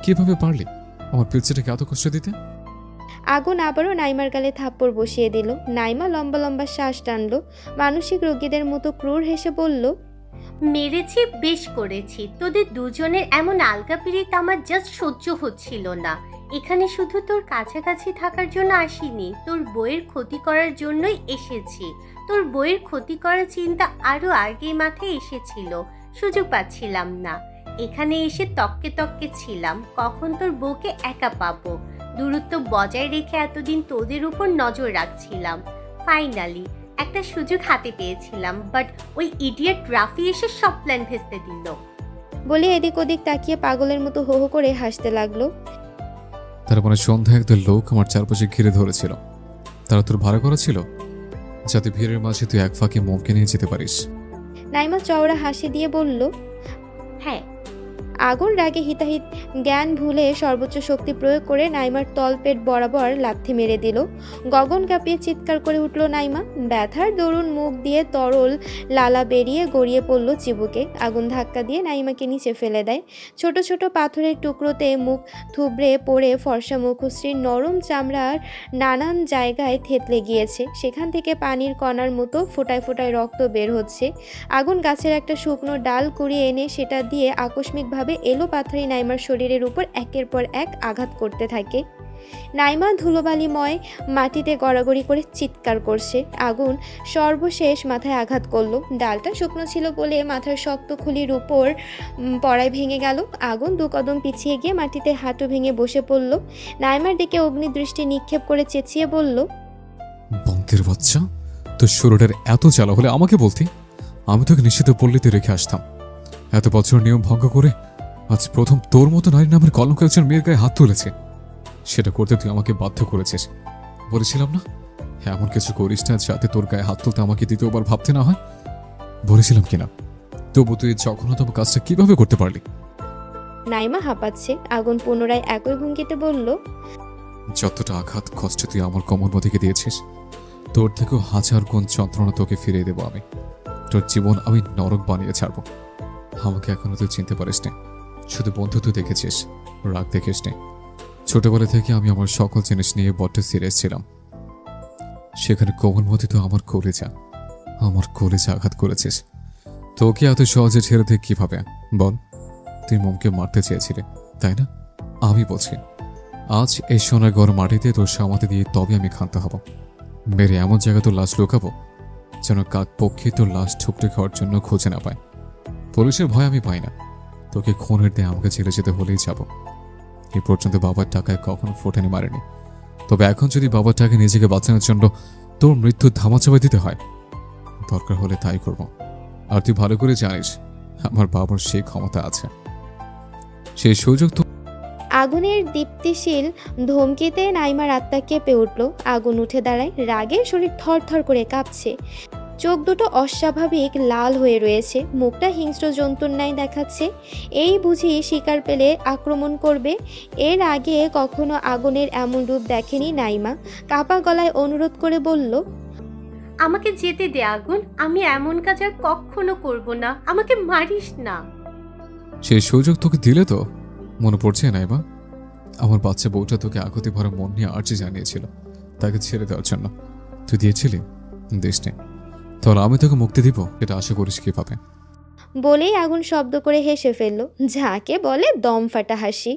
কিভাবে পারলি আমার পিলছেটাকে এত কষ্ট দিতে? আগুন আবারও নাইমার গালে থাপ্পড় বসিয়ে দিল। নাইমা লম্বা লম্বা শ্বাস টানলো, মানসিক রোগীদের মতো ক্রূর হেসে বলল, মেরেছি, বেশ করেছি। তোদের দুজনের এমন আলগা পিরিত আমার জাস্ট সহ্য হচ্ছিল না। এখানে শুধু তোর কাছাকাছি থাকার জন্য আসিনি, তোর বইয়ের ক্ষতি করার জন্যই এসেছি। তোর বইয়ের ক্ষতি করার চিন্তা আরো আগেই মাথায় এসেছিল, সুযোগ পাচ্ছিলাম না। এখানে এসে তককে তককে ছিলাম কখন তোর বউকে একা পাবো। দূরত্ব বজায় রেখে এতদিন তোদের উপর নজর রাখছিলাম। ফাইনালি একটা সুযোগ হাতে পেয়েছিলাম, বাট ওই ইডিয়েট রাফি এসে সব প্ল্যান ভেস্তে দিল। বলে এদিক ওদিক তাকিয়ে পাগলের মতো হো হো করে হাসতে লাগলো। তার মানে সন্ধ্যা একদল লোক আমার চারপাশে ঘিরে ধরেছিল। তারা তোর ভাড়া করা ছিল যাতে ভিড়ের মাঝে তুই এক ফাঁকে মমকে নিয়ে যেতে পারিস। নাইমা চওড়া হাসি দিয়ে বলল, হ্যাঁ। আগুন রাগে হিতাহিত জ্ঞান ভুলে সর্বোচ্চ শক্তি প্রয়োগ করে নাইমার তলপেট বরাবর লাথি মেরে দিল। গগন কাঁপিয়ে চিৎকার করে উঠল নাইমা। ব্যথার দরুন মুখ দিয়ে তরল লালা বেরিয়ে গড়িয়ে পড়ল চিবুকে। আগুন ধাক্কা দিয়ে নাইমাকে নিচে ফেলে দেয়। ছোট ছোট পাথরের টুকরোতে মুখ থুবড়ে পড়ে ফর্সা মুখশ্রীর নরম চামড়ার নানান জায়গায় থেতলে গিয়েছে। সেখান থেকে পানির কণার মতো ফোঁটায় ফোঁটায় রক্ত বের হচ্ছে। আগুন গাছের একটা শুকনো ডাল কুড়িয়ে এনে সেটা দিয়ে আকস্মিকভাবে এলো পাথরি নাইমার শরীরের উপর একের পর এক আঘাত করতে থাকে। নাইমা ধুলোবালিময় মাটিতে গড়াগড়ি করে চিৎকার করছে। আগুন সর্বশেষ মাথায় আঘাত করলো। ডালটা শুকনো ছিল বলে মাথার শক্ত খুলির উপর পড়ায় ভেঙে গেল। আগুন 2 কদম পিছিয়ে গিয়ে মাটিতে হাঁটু ভেঙে বসে পড়ল। নাইমার দিকে অগ্নিদৃষ্টি নিক্ষেপ করে চেঁচিয়ে বলল, বন্তের বাচ্চা, তোর শরীরের এত জ্বালা হলে আমাকে বলতি, আমি তোকে নিশ্চিত পল্লীতে রেখে আসতাম। এত বছর নিয়ম ভঙ্গ করে আজ প্রথম তোর মতো নারীর নামের কলঙ্ক একজন মেয়ের গায়ে হাত তুলেছে। সেটা করতে তুই আমাকে বাধ্য করেছিস। বলেছিলাম না এমন কিছু করিস না যাতে তোর গায়ে হাত তুলতে আমাকে দ্বিতীয়বার ভাবতে না হয়? বলেছিলাম কিনা? তবু তুই জঘন্যতম কাজটা কিভাবে করতে পারলি? নাইমা হাঁপাচ্ছে। আগুন পুনরায় একই ভঙ্গিতে বলল, যতটা আঘাত কষ্ট তুই আমার কোমরমতিকে দিয়েছিস, তোর থেকেও 1000 গুণ যন্ত্রণা তোকে ফিরিয়ে দেবো আমি। তোর জীবন আমি নরক বানিয়ে ছাড়বো। আমাকে এখনো তুই চিনতে পারিস নি, শুধু বন্ধু তুই দেখেছিস, রাগ দেখিস নি। ছোটবেলা থেকে আমি আমার সকল জিনিস নিয়ে বড্ড সিরিয়াস ছিলাম। সেখানে কোমলমতি তো আমার কলেজে আঘাত করেছিস। তোকে এত সহজে ছেড়ে দে কিভাবে বল? তুই মোমকে মারতে চেয়েছিলে, তাই না? আমি বলছি, আজ এই সোনার গড় মাটিতে তোর সমাধি দিয়ে তবে আমি ক্ষান্ত হব। মেরে এমন জায়গা তোর লাশ লুকাবো যেন কাক পক্ষে তোর লাশ ঠুকরে খাওয়ার জন্য খুঁজে না পায়। পুলিশের ভয় আমি পাই না। তোকে খুনের দিয়ে আমাকে ছেড়ে যেতে হলেই যাব। এই পর্যন্ত বাবার টাকায় কখনো ফোটানি মারেনি, তবে এখন যদি বাবার টাকা নিজেকে বাঁচানোর জন্য তোর মৃত্যুর ধামাচাপা দিতে হয়, দরকার হলে তাই করব। আর তুই ভালো করে জানিস আমার বাবার সেই ক্ষমতা আছে, সেই সুযোগ তো। আগুনের দীপ্তিশীল ধমকিতে নাইমার আত্মা কেঁপে উঠল। আগুন উঠে দাঁড়ায়। রাগে শরীর থরথর করে কাঁপছে। চোখ দুটো অস্বাভাবিক লাল হয়ে রয়েছে। মুখটা হিংস্র জন্তুর ন্যায় দেখাচ্ছে। এই বুঝি শিকার পেলে আক্রমণ করবে। এর আগে কখনো আগুনের এমন রূপ দেখেনি নাইমা। কাপা গলায় অনুরোধ করে বলল, আমাকে যেতে দে আগুন, আমি এমন কাজ আর কখনো করব না, আমাকে মারিস না। সেই সুযোগ তোকে দিলে তো মনে পড়ছে নাইমা? আমার বাচ্চা বউটা তোকে আকুতি ভরা মন নিয়ে আর্জি জানিয়েছিল তাকে ছেড়ে দেওয়ার জন্য। তুই দিয়েছিলি? দিস নে। তাহলে আমি তোকে মুক্তি দিব, এটা আশা করিস কিভাবে? বলেই আগুন শব্দ করে হেসে ফেলল, যাকে বলে দম ফাটা হাসি।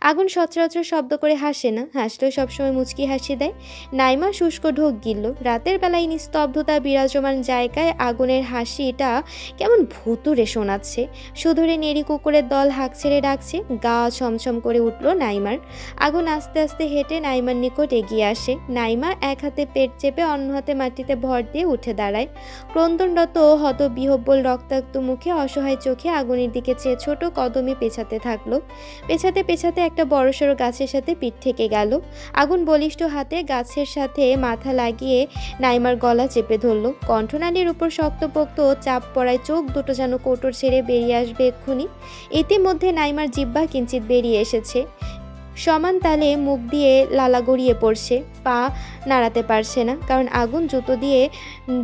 আগুন সচরাচর শব্দ করে হাসে না, হাসলেও সবসময় মুচকি হাসি দেয়। নাইমা শুষ্ক ঢোক গিলল। রাতের বেলায় নিস্তব্ধতা বিরাজমান জায়গায় আগুনের হাসিটা কেমন ভুতুরে শোনাচ্ছে। সুদূরে নেড়ি কুকুরের দল হাঁক ছেড়ে ডাকছে। গা ছমছম করে উঠল নাইমার। আগুন আস্তে আস্তে হেঁটে নাইমার নিকট এগিয়ে আসে। নাইমা এক হাতে পেট চেপে অন্য হাতে মাটিতে ভর দিয়ে উঠে দাঁড়ায়। ক্রন্দনরত হতবিহ্বল রক্তাক্ত মুখে অসহায় চোখে আগুনের দিকে চেয়ে ছোট কদমে পেছাতে থাকলো। পেছাতে পেছাতে একটা বড়সড় গাছের সাথে পিঠ থেকে গেল। আগুন বলিষ্ঠ হাতে গাছের সাথে মাথা লাগিয়ে নাইমার গলা চেপে ধরল। কণ্ঠনালীর উপর শক্তপোক্ত চাপ পড়ায় চোখ দুটো যেন কোটর ছেড়ে বেরিয়ে আসবে এক্ষুনি। ইতিমধ্যে নাইমার জিহ্বা কিঞ্চিত বেরিয়ে এসেছে। সমান তালে মুখ দিয়ে লালা গড়িয়ে পড়ছে। পা নাড়াতে পারছে না, কারণ আগুন জুতো দিয়ে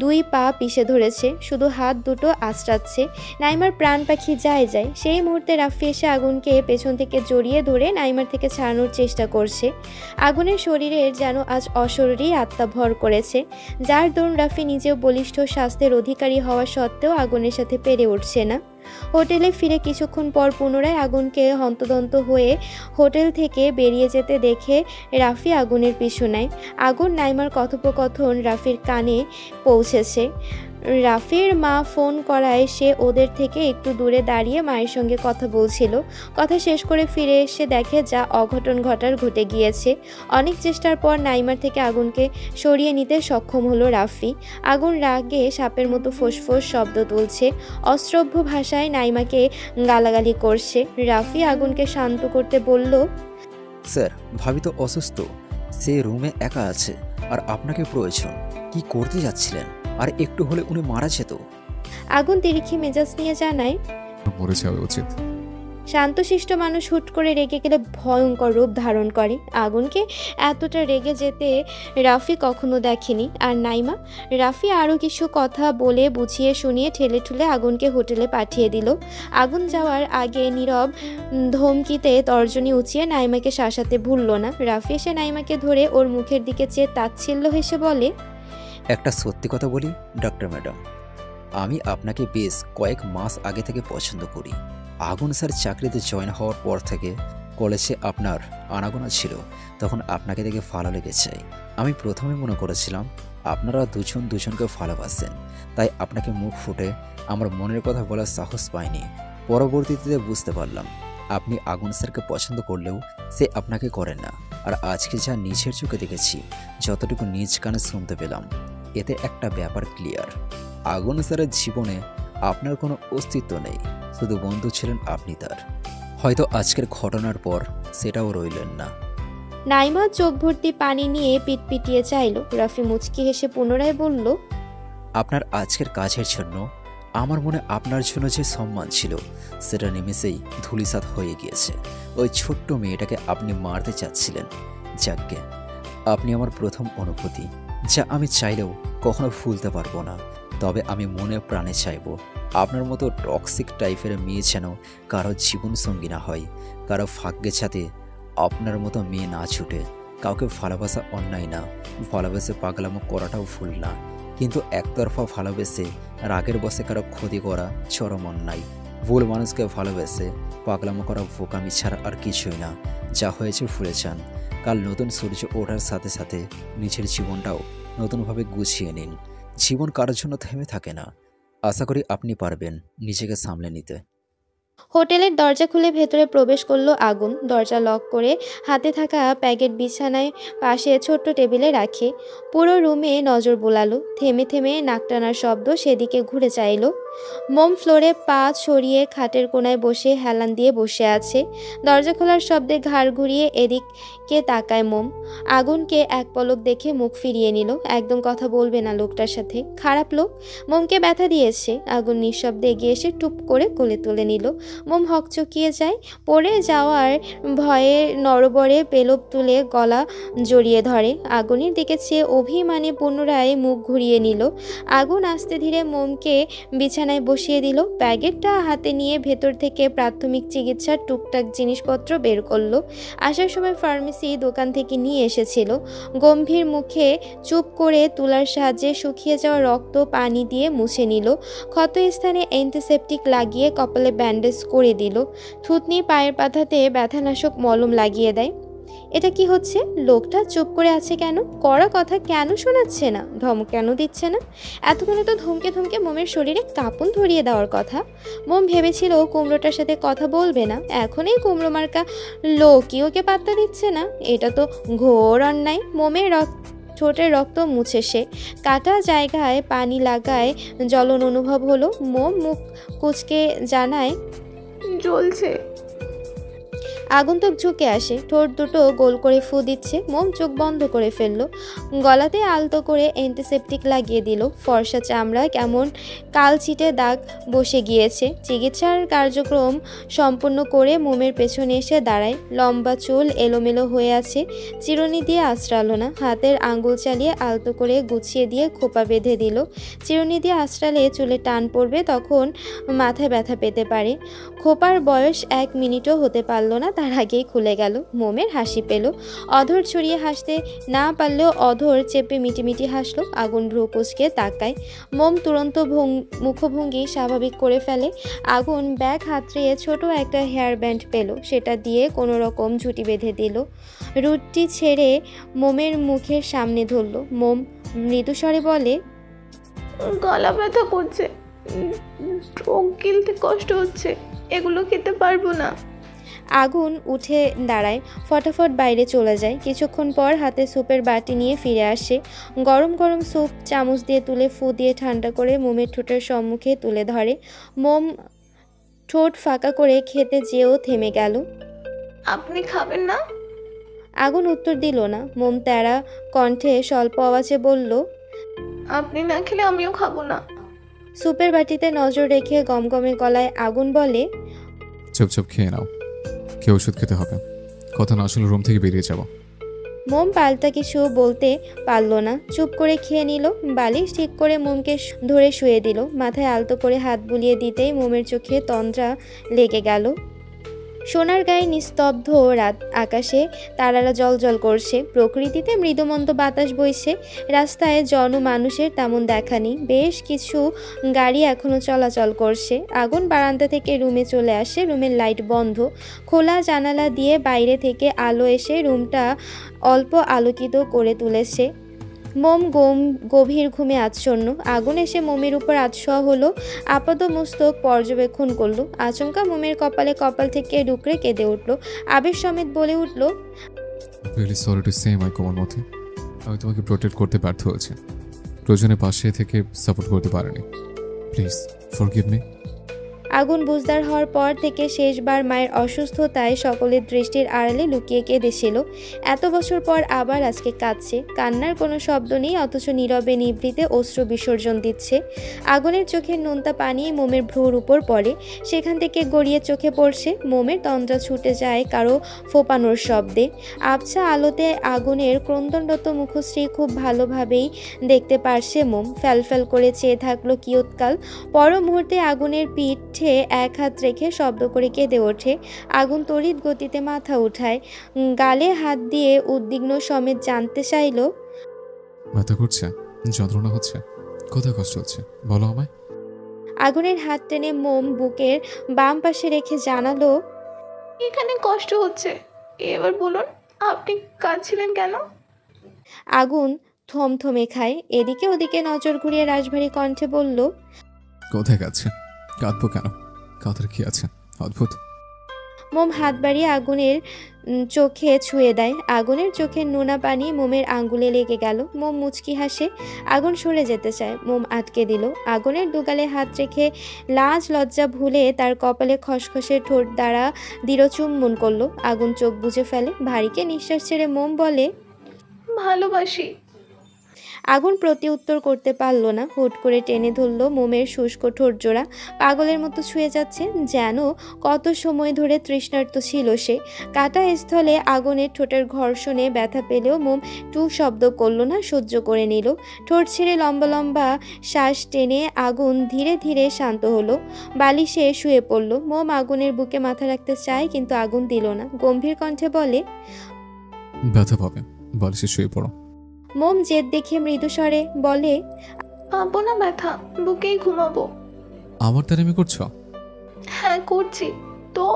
2 পা পিষে ধরেছে। শুধু হাত দুটো আঁচড়াচ্ছে। নাইমার প্রাণ পাখি যায়। সেই মুহূর্তে রাফি এসে আগুনকে পেছন থেকে জড়িয়ে ধরে নাইমার থেকে ছাড়ানোর চেষ্টা করছে। আগুনের শরীরের যেন আজ অশরীরী আত্মা ভর করেছে, যার দরুন রাফি নিজেও বলিষ্ঠ স্বাস্থ্যের অধিকারী হওয়া সত্ত্বেও আগুনের সাথে পেরে উঠছে না। হোটেলে ফিরে কিছুক্ষণ পর পুনরায় আগুনকে হন্তদন্ত হয়ে হোটেল থেকে বেরিয়ে যেতে দেখে রাফি আগুনের পিছু নেয়। আগুন নাইমার কথোপকথন রাফির কানে পৌঁছেছে। রাফির মা ফোন করায় সে ওদের থেকে একটু দূরে দাঁড়িয়ে মায়ের সঙ্গে কথা বলছিল। কথা শেষ করে ফিরে এসে দেখে যা অঘটন ঘটার ঘটে গিয়েছে। অনেক চেষ্টার পর নাইমার থেকে আগুনকে সরিয়ে নিতে সক্ষম হলো রাফি। আগুন রাগে সাপের মতো ফোঁস-ফোঁস শব্দ তুলছে। অশ্রব্য ভাষায় নাইমাকে গালাগালি করছে। রাফি আগুনকে শান্ত করতে বলল, স্যার, ভাবি তো অসুস্থ, সে রুমে একা আছে, আর আপনাকে প্রয়োজন। কি করতে যাচ্ছিলেন? আর একটু হলে উনি মারা যেত। আগুন তিরিক্ষি মেজাজ নিয়ে জানায়, মরে যাওয়া উচিত। শান্তশিষ্ট মানুষ হুট করে রেগে গেলে ভয়ঙ্কর রূপ ধারণ করে। আগুনকে এতটা রেগে যেতে রাফি কখনো দেখেনি। আর নাইমা? রাফি আরও কিছু কথা বলে বুঝিয়ে শুনিয়ে ঠেলে ঠুলে আগুনকে হোটেলে পাঠিয়ে দিল। আগুন যাওয়ার আগে নীরব ধমকিতে তর্জনী উঁচিয়ে নাইমাকে শাসাতে ভুলল না। রাফি এসে নাইমাকে ধরে ওর মুখের দিকে চেয়ে তাচ্ছিল্য হেসে বলে, একটা সত্যি কথা বলি ডক্টর ম্যাডাম, আমি আপনাকে বেশ কয়েক মাস আগে থেকে পছন্দ করি। আগুন স্যার চাকরিতে জয়েন হওয়ার পর থেকে কলেজে আপনার আনাগোনা ছিল, তখন আপনাকে দেখে ভালো লেগেছে। আমি প্রথমে মনে করেছিলাম আপনারা দুজন দুজনকে ভালোবাসেন, তাই আপনাকে মুখ ফুটে আমার মনের কথা বলার সাহস পাইনি। পরবর্তীতে বুঝতে পারলাম আপনি আগুন স্যারকে পছন্দ করলেও সে আপনাকে করেন না। আর আজকে যা নিজের চোখে দেখেছি, যতটুকু নিজ কানে শুনতে পেলাম, এতে একটা ব্যাপার ক্লিয়ার। আগুন স্যারের জীবনে আপনার কোনো অস্তিত্ব নেই, শুধু বন্ধু ছিলেন আপনি তার। হয়তো আজকের ঘটনার পর সেটাও রইলেন না। নাইমা চোখ ভর্তি পানি নিয়ে পিটপিটিয়ে চাইল। রাফি মুচকি হেসে পুনরায় বলল, আপনার আজকের কাজের জন্য আমার মনে আপনার জন্য যে সম্মান ছিল, সেটা নিমেষেই ধূলিসাৎ হয়ে গিয়েছে। ওই ছোট্ট মেয়েটাকে আপনি মারতে চাচ্ছিলেন। যাকগে, আপনি আমার প্রথম অনুভূতি, যা আমি চাইলেও কখনো ভুলতে পারবো না। তবে আমি মনে প্রাণে চাইব আপনার মতো টক্সিক টাইপের মেয়ে যেন কারো জীবনসঙ্গী না হয়, কারো ভাগ্যের সাথে আপনার মতো মেয়ে না ছুটে। কাউকে ভালোবাসা অন্যায় না, ভালোবেসে পাগলামো করাটাও ভুল না, কিন্তু একতরফা ভালোবেসে রাগের বসে কারো ক্ষতি করা চরম অন্যায়। ভুল মানুষকে ভালোবেসে পাগলামো করা বোকামি ছাড়া আর কিছুই না। যা হয়েছে ভুলে যান। কাল নতুন সূর্য ওঠার সাথে সাথে নিজের জীবনটাও নতুনভাবে গুছিয়ে নিন। জীবন কারোর জন্য থেমে থাকে না। আশা করি আপনি পারবেন নিজেকে সামলে নিতে। হোটেলের দরজা খুলে ভেতরে প্রবেশ করলো আগুন। দরজা লক করে হাতে থাকা প্যাকেট বিছানায় পাশে ছোট্ট টেবিলে রাখে। পুরো রুমে নজর বোলালো। থেমে থেমে নাক টানার শব্দ সেদিকে ঘুরে চাইল। মোম ফ্লোরে পা ছড়িয়ে খাটের কোনায় বসে হেলান দিয়ে বসে আছে। দরজা খোলার শব্দে ঘাড় ঘুরিয়ে এদিকে তাকায় মোম। আগুনকে এক পলক দেখে মুখ ফিরিয়ে নিল। একদম কথা বলবে না লোকটার সাথে, খারাপ লোক। মোমকে ব্যথা দিয়েছে। আগুন নিঃশব্দে এগিয়ে এসে টুপ করে কোলে তুলে নিল। মোম হকচকিয়ে যায়। পড়ে যাওয়ার ভয়ে নড়বড়ে পেলব তুলে গলা জড়িয়ে ধরে। আগুনের দিকে চেয়ে অভিমানে পুনরায় মুখ ঘুরিয়ে নিল। আগুন আস্তে ধীরে মোমকে বিছানায় বসিয়ে দিল। প্যাকেটটা হাতে নিয়ে ভেতর থেকে প্রাথমিক চিকিৎসার টুকটাক জিনিসপত্র বের করলো। আসার সময় ফার্মেসি দোকান থেকে নিয়ে এসেছিল। গম্ভীর মুখে চুপ করে তুলার সাহায্যে শুকিয়ে যাওয়া রক্ত পানি দিয়ে মুছে নিল। ক্ষত স্থানে অ্যান্টিসেপটিক লাগিয়ে কপালে ব্যান্ডেজ করে দিল। থুতনি পায়ের পাতাতে ব্যথানাশক মলম লাগিয়ে দেয়। এটা কি হচ্ছে? লোকটা চুপ করে আছে কেন? কড়া কথা কেন শোনাচ্ছে না? ধমক কেন দিচ্ছে না? এতক্ষণে তো ধমকে ধমকে মোমের শরীরে কাঁপন ধরিয়ে দেওয়ার কথা। মোম ভেবেছিল কুমড়োটার সাথে কথা বলবে না, এখন এই কুমড়ো মার্কা লোকই ওকে পাত্তা দিচ্ছে না। এটা তো ঘোর অন্যায়। মোমের ঠোঁটের রক্ত মুছে সে কাটা জায়গায় পানি লাগায় জ্বলন অনুভব হলো। মোম মুখ কুচকে জানায়, জ্বলছে। আগন্তুক ঝুঁকে আসে, ঠোঁট দুটো গোল করে ফু দিচ্ছে। মোম চোখ বন্ধ করে ফেললো। গলাতে আলতো করে অ্যান্টিসেপটিক লাগিয়ে দিল। ফর্সা চামড়া কেমন কালছিটে দাগ বসে গিয়েছে। চিকিৎসার কার্যক্রম সম্পূর্ণ করে মোমের পেছনে এসে দাঁড়ায়। লম্বা চুল এলোমেলো হয়ে আছে, চিরুনি দিয়ে আঁচড়ালো না। হাতের আঙ্গুল চালিয়ে আলতো করে গুছিয়ে দিয়ে খোপা বেঁধে দিল। চিরুনি দিয়ে আঁচড়ালে চুলে টান পড়বে, তখন মাথায় ব্যথা পেতে পারে। খোপার বয়স 1 মিনিটও হতে পারল না, তার আগেই খুলে গেল। মোমের হাসি পেল। অধর ছড়িয়ে হাসতে না পারলেও অধর চেপে মিটিমিটি হাসলো। আগুন ভ্রু কুঁচকে তাকায়। মোম তুরন্ত মুখভঙ্গি স্বাভাবিক করে ফেলে। আগুন ব্যাগ হাতড়িয়ে ছোট একটা হেয়ার ব্যান্ড পেল, সেটা দিয়ে কোনো রকম ঝুঁটি বেঁধে দিল। রুটটি ছেড়ে মোমের মুখের সামনে ধরল। মোম মৃদুস্বরে বলে, গলা ব্যথা করছে, চোখ গিলতে কষ্ট হচ্ছে, এগুলো খেতে পারবো না। আগুন উঠে দাঁড়ায়, ফটাফট বাইরে চলে যায়। কিছুক্ষণ পর হাতে স্যুপের বাটি নিয়ে ফিরে আসে। গরম গরম স্যুপ চামচ দিয়ে তুলে ফু দিয়ে ঠান্ডা করে মোমের ঠোঁটের সম্মুখে তুলে ধরে। মোম ঠোঁট ফাঁকা করে খেতে যেও থেমে গেল। আপনি খাবেন না? আগুন উত্তর দিল না। মোম তেরা কণ্ঠে স্বল্প আওয়াজে বলল, আপনি না খেলে আমিও খাবো না। স্যুপের বাটিতে নজর রেখে গমগমে গলায় আগুন বলে, চুপচাপ খেয়ে নাও, কেউ ওষুধ খেতে হবে, কথা না শুনলে রুম থেকে বেরিয়ে যাবো। মোম পাল্টা কিছু বলতে পারল না, চুপ করে খেয়ে নিল। বালিশ ঠিক করে মোমকে ধরে শুয়ে দিল। মাথায় আলতো করে হাত বুলিয়ে দিতেই মোমের চোখে তন্দ্রা লেগে গেল। সোনার গায়ে নিস্তব্ধ রাত, আকাশে তারারা জলজল করছে, প্রকৃতিতে মৃদুমন্দ বাতাস বইছে। রাস্তায় জনমানুষের তেমন দেখা নেই, বেশ কিছু গাড়ি এখনো চলাচল করছে। আগুন বারান্দা থেকে রুমে চলে আসে, রুমের লাইট বন্ধ। খোলা জানালা দিয়ে বাইরে থেকে আলো এসে রুমটা অল্প আলোকিত করে তুলেছে। মোম গভীর ঘুমে আচ্ছন্ন। আগুন এসে মোমের উপর আধশোয়া হলো, আপাত মস্তক পর্যবেক্ষণ করলো। আচমকা মোমের কপালে কপাল থেকে ডুকরে কেঁদে উঠল, আবেগ সমেত বলে উঠল, রিয়েলি সরি টু সে মাই কোমলমতি, আমি তোমাকে প্রোটেক্ট করতে ব্যর্থ হয়েছি, প্রয়োজনে পাশে থেকে সাপোর্ট করতে পারিনি, প্লিজ ফরগিভ মি। আগুন বুঝদার হওয়ার পর থেকে শেষবার মায়ের অসুস্থতায় সকলের দৃষ্টির আড়ালে লুকিয়ে কেঁদেছিল। এত বছর পর আবার আজকে কাঁদছে। কান্নার কোনো শব্দ নেই, অথচ নীরবে নিভৃতে অশ্রু বিসর্জন দিচ্ছে। আগুনের চোখের নোনতা পানি মোমের ভ্রুর উপর পড়ে, সেখান থেকে গড়িয়ে চোখে পড়ছে। মোমের তন্দ্রা ছুটে যায় কারো ফোপানোর শব্দে। আবছা আলোতে আগুনের ক্রন্দনরত মুখশ্রী খুব ভালোভাবেই দেখতে পারছে মোম। ফ্যালফ্যাল করে চেয়ে থাকলো কিয়ৎকাল, পর মুহূর্তে আগুনের পিঠ এক হাত রেখে শব্দ করে কেঁদে ওঠে। আগুন তড়িৎ গতিতে মাথা উঠায়, গালে হাত দিয়ে উদ্বিগ্ন সমেত জানতে চাইল, ব্যথা করছে, যন্ত্রণা হচ্ছে, কোথায় কষ্ট হচ্ছে বলো আমায়। আগুনের হাত টেনে মোম বুকের বাম পাশে রেখে জানালো, এখানে কষ্ট হচ্ছে। এবার বলুন, আপনি কাঁদছিলেন কেন? আগুন থমথমে খায়, এদিকে ওদিকে নজর ঘুরিয়ে রাশভারী কণ্ঠে বলল, কোথায় কাঁদছে, কাঁদবো কেন, কাঁদার কি আছে, অদ্ভুত। মোম হাত বাড়িয়ে আগুনের চোখে ছুঁয়ে দেয়। আগুনের চোখের নোনা পানি মোমের আঙ্গুলে লেগে গেল। মোম মুচকি হাসে, আগুন সরে যেতে চায়, মোম আটকে দিল। আগুনের দুগালে হাত রেখে লাজ লজ্জা ভুলে তার কপালে খসখসে ঠোঁট দ্বারা দৃঢ় চুম্বন করলো। আগুন চোখ বুজে ফেলে, ভারীকে নিঃশ্বাস ছেড়ে মোম বলে, ভালোবাসি। আগুন প্রতি উত্তর করতে পারল না, হুট করে টেনে ধরল মোমের শুষ্ক ঠোঁট জোড়া, পাগলের মতো ছুঁয়ে যাচ্ছে, যেন কত সময় ধরে তৃষ্ণার্ত ছিল সে। কাটা স্থলে আগুনের ঠোঁটের ঘর্ষণে ব্যথা পেলেও মোম টু শব্দ করল না, সহ্য করে নিল। ঠোঁট ছেড়ে লম্বা লম্বা শ্বাস টেনে আগুন ধীরে ধীরে শান্ত হলো, বালিশে শুয়ে পড়ল। মোম আগুনের বুকে মাথা রাখতে চায়, কিন্তু আগুন দিল না। গম্ভীর কণ্ঠে বলে, ব্যথা পাবে, বালিশে শুয়ে পড়ো। মোম জেদ দেখে মৃদু স্বরে বলে, পাবো না ব্যথা, বুকেই ঘুমাবো। আমার তারামি করছো? হ্যাঁ করছি তো।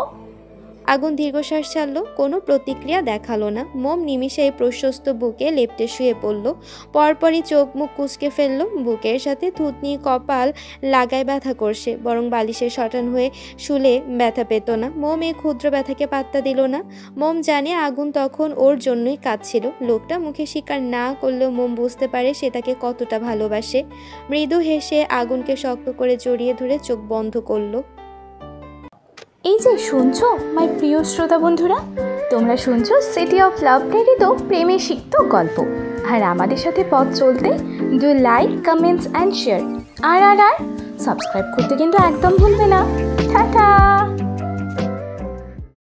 আগুন দীর্ঘশ্বাস ছাড়ল, কোনো প্রতিক্রিয়া দেখালো না। মোম নিমিষেই প্রশস্ত বুকে লেপ্টে শুয়ে পড়ল, পরপরই চোখ মুখ কুঁচকে ফেলল। বুকের সাথে থুতনি কপাল লাগায় ব্যথা করছে, বরং বালিশে শটান হয়ে শুলে ব্যথা পেত না। মোম এই ক্ষুদ্র ব্যথাকে পাত্তা দিল না। মোম জানে আগুন তখন ওর জন্যই কাঁদছিল। লোকটা মুখে স্বীকার না করলেও মোম বুঝতে পারে সে তাকে কতটা ভালোবাসে। মৃদু হেসে আগুনকে শক্ত করে জড়িয়ে ধরে চোখ বন্ধ করলো। এই যে শুনছো মাই প্রিয় শ্রোতা বন্ধুরা, তোমরা শুনছো সিটি অফ লাভ প্রেরিত প্রেমে সিক্ত গল্প। আর আমাদের সাথে পথ চলতে do like, comments and share. আর সাবস্ক্রাইব করতে কিন্তু একদম ভুলবে না। টাটা।